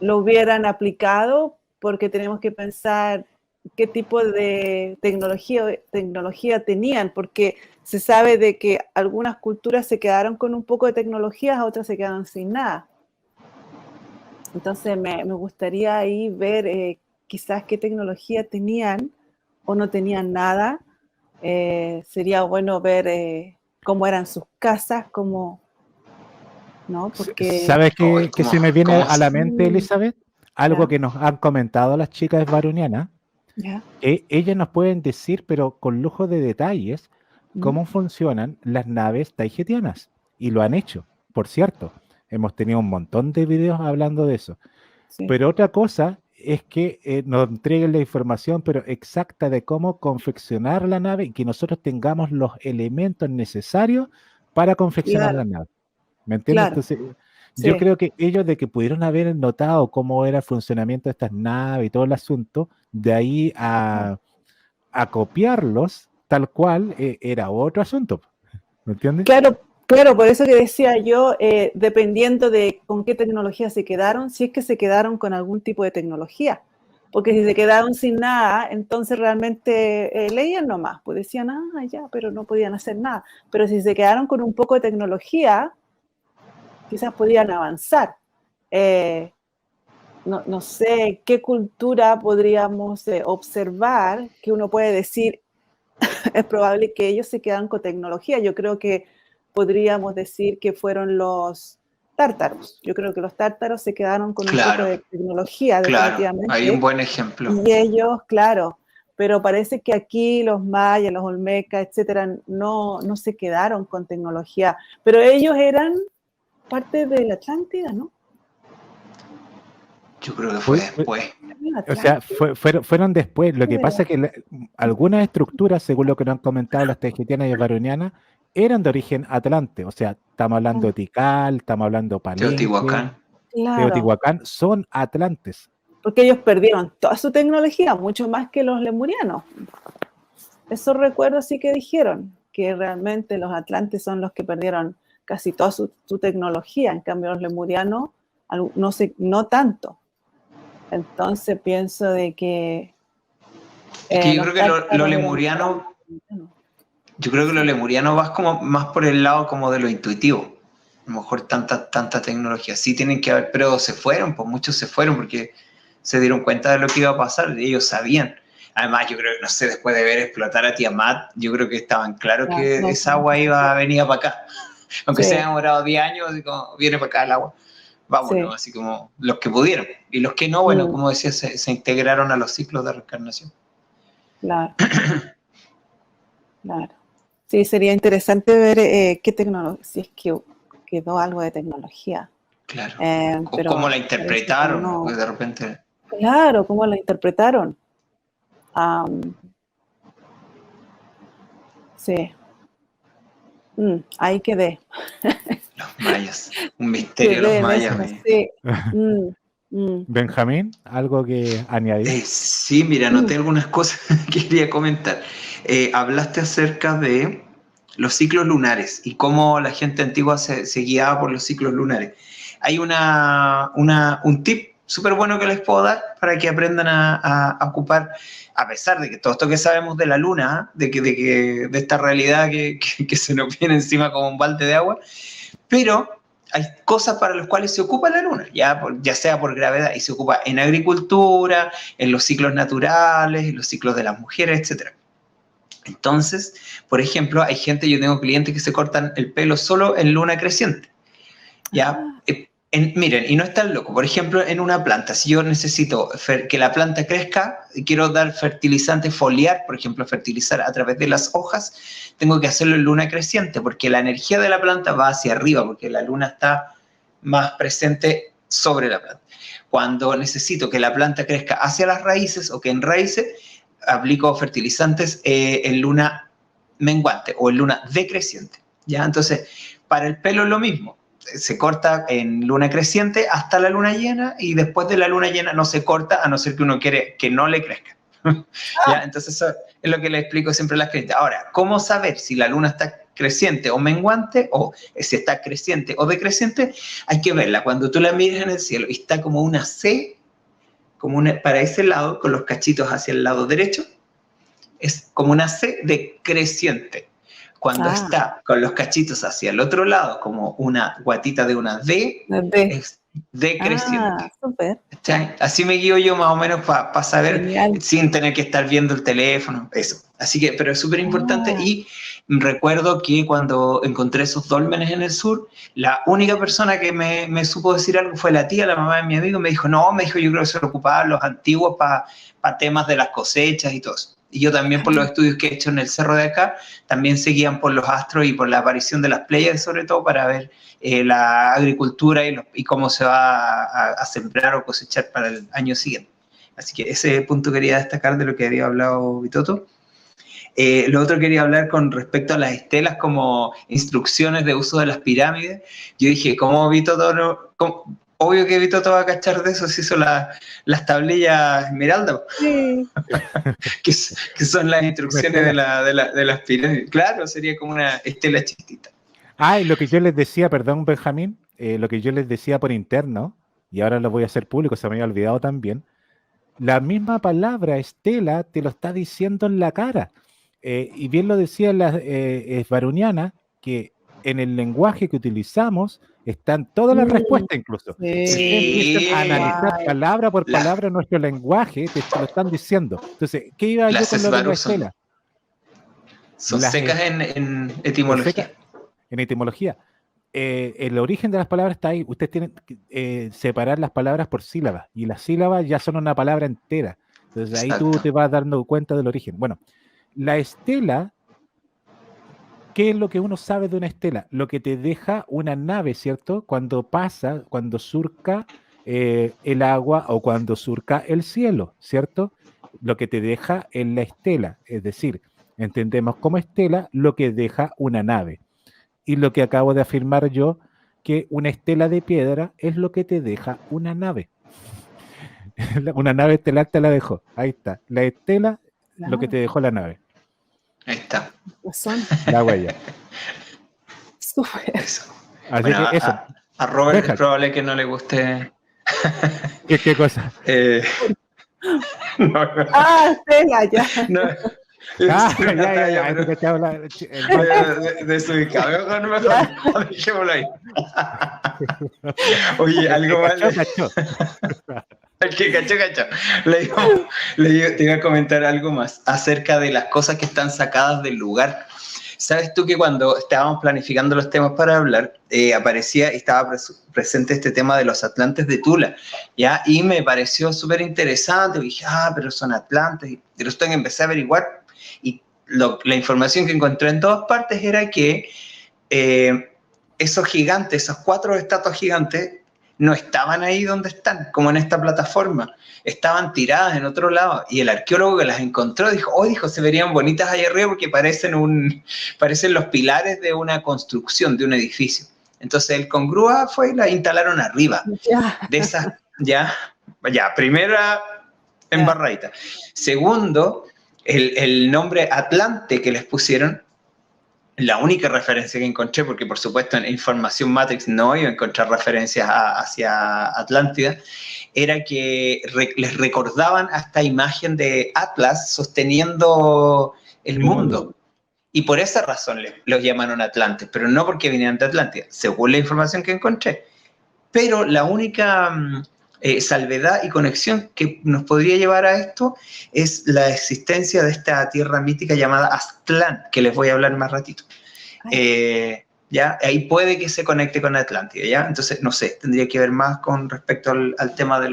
lo hubieran aplicado, porque tenemos que pensar qué tipo de tecnología tenían, porque se sabe de que algunas culturas se quedaron con un poco de tecnologías, otras se quedaron sin nada. Entonces me gustaría ahí ver quizás qué tecnología tenían o no tenían nada. Sería bueno ver cómo eran sus casas, cómo, ¿no? Porque... ¿Sabes qué se me viene a la mente, Elizabeth? Algo que nos han comentado las chicas varunianas. Ellas nos pueden decir, pero con lujo de detalles, cómo funcionan las naves taijetianas. Y lo han hecho, por cierto. Hemos tenido un montón de videos hablando de eso. Sí. Pero otra cosa es que nos entreguen la información, pero exacta de cómo confeccionar la nave y que nosotros tengamos los elementos necesarios para confeccionar la nave. ¿Me entiendes? Entonces, yo creo que ellos de que pudieron haber notado cómo era el funcionamiento de estas naves y todo el asunto, de ahí a copiarlos tal cual era otro asunto. ¿Me entiendes? Claro, por eso que decía yo, dependiendo de con qué tecnología se quedaron, si es que se quedaron con algún tipo de tecnología, porque si se quedaron sin nada, entonces realmente leían nomás, pues decían, ya, pero no podían hacer nada. Pero si se quedaron con un poco de tecnología, quizás podían avanzar. No sé qué cultura podríamos observar que uno puede decir, es probable que ellos se quedan con tecnología. Yo creo que podríamos decir que fueron los tártaros. Yo creo que los tártaros se quedaron con un poco de tecnología, definitivamente. Hay un buen ejemplo. Y ellos, claro, pero parece que aquí los mayas, los olmecas, etcétera, no se quedaron con tecnología. Pero ellos eran parte de la Atlántida, ¿no? Yo creo que fue después. O sea, fueron después. Lo que pasa es que algunas estructuras, según lo que nos han comentado las tejetianas y baronianas, eran de origen atlante. O sea, estamos hablando de Tikal, estamos hablando de Palenque, Teotihuacán. Claro. Teotihuacán, son atlantes. Porque ellos perdieron toda su tecnología, mucho más que los lemurianos. Eso recuerdo sí que dijeron, que realmente los atlantes son los que perdieron casi toda su tecnología, en cambio los lemurianos no tanto. Entonces pienso de que... Es que yo creo que lo lemuriano... Yo creo que lo lemuriano va como más por el lado como de lo intuitivo. A lo mejor tanta tecnología. Sí tienen que haber, pero se fueron, pues muchos se fueron porque se dieron cuenta de lo que iba a pasar. Ellos sabían. Además, yo creo que, no sé, después de ver explotar a Tiamat, yo creo que estaban claros que esa agua venía para acá. Aunque se haya demorado 10 años, así como, viene para acá el agua. Vámonos, así como los que pudieron. Y los que no, bueno, como decía, se integraron a los ciclos de reencarnación. Claro. Claro. Sí, sería interesante ver qué tecnología, si es que quedó algo de tecnología. Claro. Pero ¿cómo la interpretaron? No. De repente. Claro, ¿cómo la interpretaron? Sí. Ahí quedé. Los mayas. Un misterio los mayas. Sí. Benjamín, ¿algo que añadir? Sí, mira, anoté algunas cosas que quería comentar. Hablaste acerca de los ciclos lunares y cómo la gente antigua se guiaba por los ciclos lunares. Hay un tip súper bueno que les puedo dar para que aprendan a ocupar, a pesar de que todo esto que sabemos de la luna, de esta realidad que se nos viene encima como un balde de agua, pero hay cosas para las cuales se ocupa la luna, ya sea por gravedad, y se ocupa en agricultura, en los ciclos naturales, en los ciclos de las mujeres, etc. Entonces, por ejemplo, yo tengo clientes que se cortan el pelo solo en luna creciente. Miren, y no es tan loco. Por ejemplo, en una planta, si yo necesito que la planta crezca y quiero dar fertilizante foliar, por ejemplo, fertilizar a través de las hojas, tengo que hacerlo en luna creciente, porque la energía de la planta va hacia arriba, porque la luna está más presente sobre la planta. Cuando necesito que la planta crezca hacia las raíces o que enraíce, aplico fertilizantes en luna menguante o en luna decreciente. Entonces, para el pelo es lo mismo. Se corta en luna creciente hasta la luna llena y después de la luna llena no se corta a no ser que uno quiere que no le crezca. Entonces eso es lo que le explico siempre a las clientes. Ahora, ¿cómo saber si la luna está creciente o menguante o si está creciente o decreciente? Hay que verla. Cuando tú la mires en el cielo y está como una C, para ese lado, con los cachitos hacia el lado derecho, es como una C decreciente. Cuando está con los cachitos hacia el otro lado, como una guatita de una D, es decreciente. Súper. Así me guío yo más o menos para saber, sin tener que estar viendo el teléfono, eso. Así que, pero es súper importante. Y recuerdo que cuando encontré esos dólmenes en el sur, la única persona que me supo decir algo fue la tía, la mamá de mi amigo. Me dijo, yo creo que se lo ocupaban los antiguos para temas de las cosechas y todo eso. Y yo también, por los estudios que he hecho en el cerro de acá, también seguían por los astros y por la aparición de las Pléyades, sobre todo para ver la agricultura y cómo se va a sembrar o cosechar para el año siguiente. Así que ese punto quería destacar de lo que había hablado Vitoto. Lo otro quería hablar con respecto a las estelas como instrucciones de uso de las pirámides. Yo dije, ¿cómo Vitoto obvio que Vitoto va a cachar de eso, se hizo las tablillas esmeralda, sí. que son las instrucciones de las pirámides. Claro, sería como una estela chiquitita. Y lo que yo les decía, perdón, Benjamín, lo que yo les decía por interno, y ahora lo voy a hacer público, se me había olvidado también, la misma palabra estela te lo está diciendo en la cara. Y bien lo decía la Svaruniana, que en el lenguaje que utilizamos están todas las respuestas incluso. Si ustedes empiezan a analizar guay. palabra por palabra nuestro lenguaje, te lo están diciendo. Entonces, ¿qué iba yo Las con lo de la Svaru son estela? Las secas en etimología. En etimología. El origen de las palabras está ahí. Ustedes tienen que separar las palabras por sílabas, y las sílabas ya son una palabra entera. Entonces ahí tú Exacto. te vas dando cuenta del origen. Bueno, la estela, ¿qué es lo que uno sabe de una estela? Lo que te deja una nave, ¿cierto? Cuando pasa, cuando surca el agua o cuando surca el cielo, ¿cierto? Lo que te deja en la estela, es decir, entendemos como estela lo que deja una nave. Y lo que acabo de afirmar yo, que una estela de piedra es lo que te deja una nave. Una nave estelar te la dejó. Ahí está. La estela, lo que te dejó la nave. Ahí está. Razón. La huella. Súper. Eso. Así Bueno, que eso. a Robert Deja. es probable que no le guste. ¿Qué cosa? No, Estela, ya. no. Ah, Es una talla, eso pero que te habla desubicado. Mejor dejémoslo ahí. Oye, algo más. Cachó. El que cachó. Te iba a comentar algo más acerca de las cosas que están sacadas del lugar. ¿Sabes tú que cuando estábamos planificando los temas para hablar, aparecía y estaba presente este tema de los atlantes de Tula, ¿ya? Y me pareció súper interesante. Dije, pero son atlantes. Y después empecé a averiguar, y la información que encontré en todas partes era que esos gigantes, esas 4 estatuas gigantes, no estaban ahí donde están, como en esta plataforma. Estaban tiradas en otro lado, y el arqueólogo que las encontró dijo, se verían bonitas allá arriba porque parecen los pilares de una construcción, de un edificio. Entonces él con grúa fue y la instalaron arriba. Ya. De esas, ya, primera embarradita. Segundo, el nombre Atlante que les pusieron, la única referencia que encontré, porque por supuesto en Información Matrix no iba a encontrar referencias hacia Atlántida, era que les recordaban a esta imagen de Atlas sosteniendo el mundo. Y por esa razón los llamaron Atlantes, pero no porque vinieran de Atlántida, según la información que encontré. Pero la única salvedad y conexión que nos podría llevar a esto es la existencia de esta tierra mítica llamada Aztlán, que les voy a hablar más ratito. ¿Ya? Ahí puede que se conecte con Atlántida, ¿ya? Entonces, no sé, tendría que ver más con respecto al tema de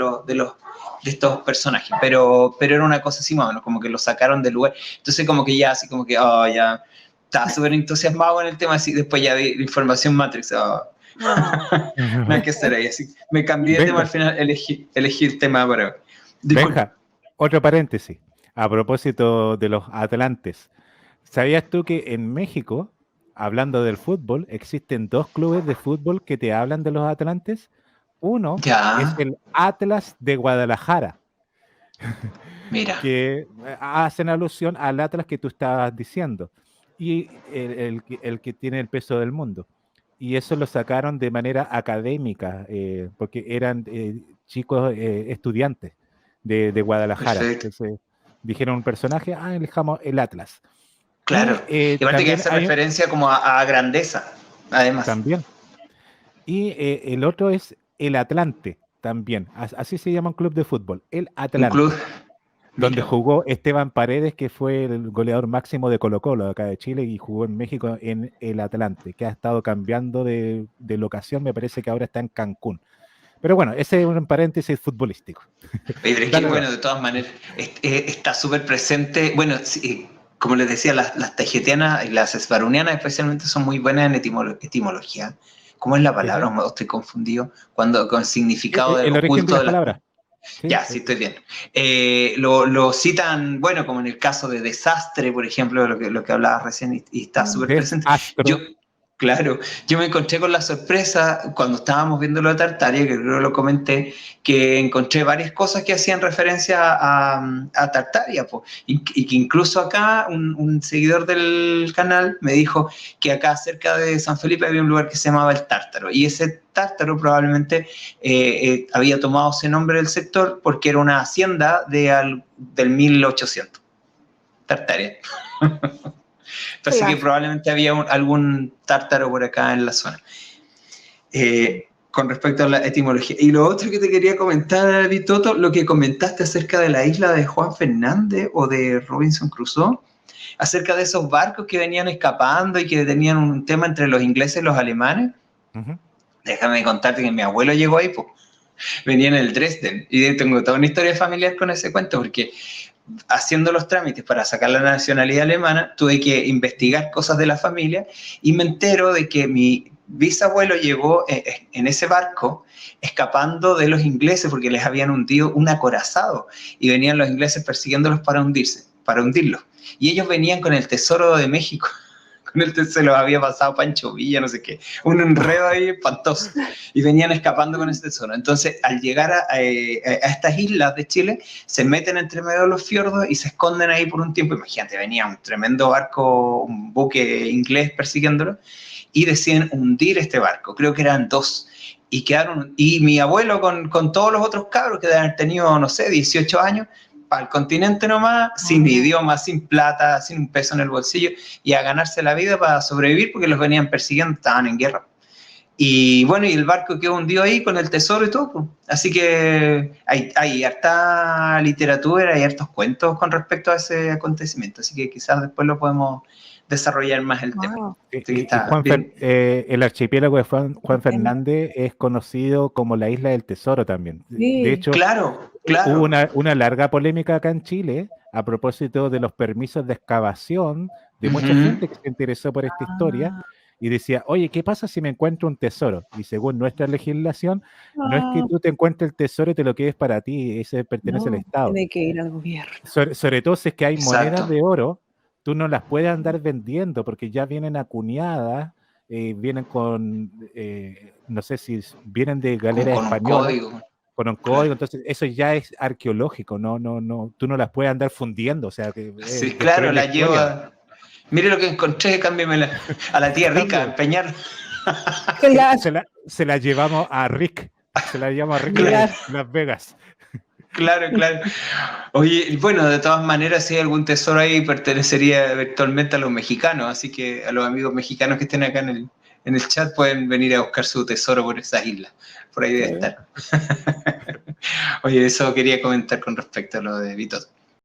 estos personajes, pero era una cosa así más o menos, como que lo sacaron del lugar. Entonces, como que ya, así como que, ya, estaba súper entusiasmado con el tema, así, después ya vi Información Matrix, no hay que estar ahí, así. Me cambié de tema al final, elegí el tema para hoy. Benja, otro paréntesis. A propósito de los atlantes. ¿Sabías tú que en México, hablando del fútbol, existen 2 clubes de fútbol que te hablan de los atlantes? Uno es el Atlas de Guadalajara. Mira. Que hacen alusión al Atlas que tú estabas diciendo. Y el que tiene el peso del mundo. Y eso lo sacaron de manera académica, porque eran chicos estudiantes de Guadalajara. Perfecto. Entonces dijeron un personaje, elijamos el Atlas. Claro. Y aparte que hace referencia como a grandeza, además. También. Y el otro es el Atlante, también. Así se llama un club de fútbol, el Atlante. Un club. Donde jugó Esteban Paredes, que fue el goleador máximo de Colo-Colo acá de Chile, y jugó en México en el Atlante, que ha estado cambiando de locación, me parece que ahora está en Cancún. Pero bueno, ese es un paréntesis futbolístico. Oye, pero es que bueno, de todas maneras, está súper presente, bueno, sí, como les decía, las tajetianas y las svarunianas especialmente son muy buenas en etimología. ¿Cómo es la palabra? ¿O estoy confundido? Con el significado del oculto de la palabra. Sí, ya, sí, estoy bien. Lo citan, bueno, como en el caso de desastre, por ejemplo, lo que hablabas recién, y está súper presente. Claro, yo me encontré con la sorpresa cuando estábamos viendo lo de Tartaria, que creo que lo comenté, que encontré varias cosas que hacían referencia a Tartaria, po. Y que incluso acá un seguidor del canal me dijo que acá cerca de San Felipe había un lugar que se llamaba El Tártaro, y ese Tártaro probablemente había tomado ese nombre del sector porque era una hacienda del 1800, Tartaria. Así Claro. que probablemente había algún tártaro por acá en la zona. Con respecto a la etimología. Y lo otro que te quería comentar, Vitoto, lo que comentaste acerca de la isla de Juan Fernández o de Robinson Crusoe, acerca de esos barcos que venían escapando y que tenían un tema entre los ingleses y los alemanes. Ujú. Déjame contarte que mi abuelo llegó ahí, pues. Venía en el Dresden. Y tengo toda una historia familiar con ese cuento, porque haciendo los trámites para sacar la nacionalidad alemana, tuve que investigar cosas de la familia y me entero de que mi bisabuelo llegó en ese barco escapando de los ingleses porque les habían hundido un acorazado y venían los ingleses persiguiéndolos para hundirlos. Y ellos venían con el tesoro de México. Con el se los había pasado Pancho Villa, no sé qué, un enredo ahí espantoso, y venían escapando con ese tesoro. Entonces, al llegar a estas islas de Chile, se meten entre medio de los fiordos y se esconden ahí por un tiempo. Imagínate, venía un tremendo barco, un buque inglés persiguiéndolo, y deciden hundir este barco. Creo que eran 2. Y mi abuelo con todos los otros cabros que deben haber tenido, no sé, 18 años, para el continente nomás, sin idioma, sin plata, sin un peso en el bolsillo, y a ganarse la vida para sobrevivir porque los venían persiguiendo, estaban en guerra. Y bueno, y el barco quedó hundido ahí con el tesoro y todo. Así que hay harta literatura, hay hartos cuentos con respecto a ese acontecimiento. Así que quizás después lo podemos desarrollar más el tema. El archipiélago de Juan Fernández es conocido como la Isla del Tesoro también. Sí. De hecho, Claro. hubo una larga polémica acá en Chile a propósito de los permisos de excavación de mucha gente que se interesó por esta historia y decía, oye, ¿qué pasa si me encuentro un tesoro? Y según nuestra legislación, no es que tú te encuentres el tesoro y te lo quedes para ti, ese pertenece al Estado. Tiene que ir al gobierno. Sobre todo si es que hay Exacto. monedas de oro, tú no las puedes andar vendiendo porque ya vienen acuñadas, vienen con, no sé si vienen de galeras españolas. Con un código, entonces eso ya es arqueológico, no, tú no las puedes andar fundiendo, o sea que sí, claro, la lleva. Mire lo que encontré, cámbiamela a la tía rica, a empeñar. Se la llevamos a Rick, Claro. de Las Vegas. Claro. Oye, bueno, de todas maneras, si hay algún tesoro ahí, pertenecería virtualmente a los mexicanos, así que a los amigos mexicanos que estén acá en el chat pueden venir a buscar su tesoro por esas islas. Por ahí debe estar. Oye, eso quería comentar con respecto a lo de Vitoto.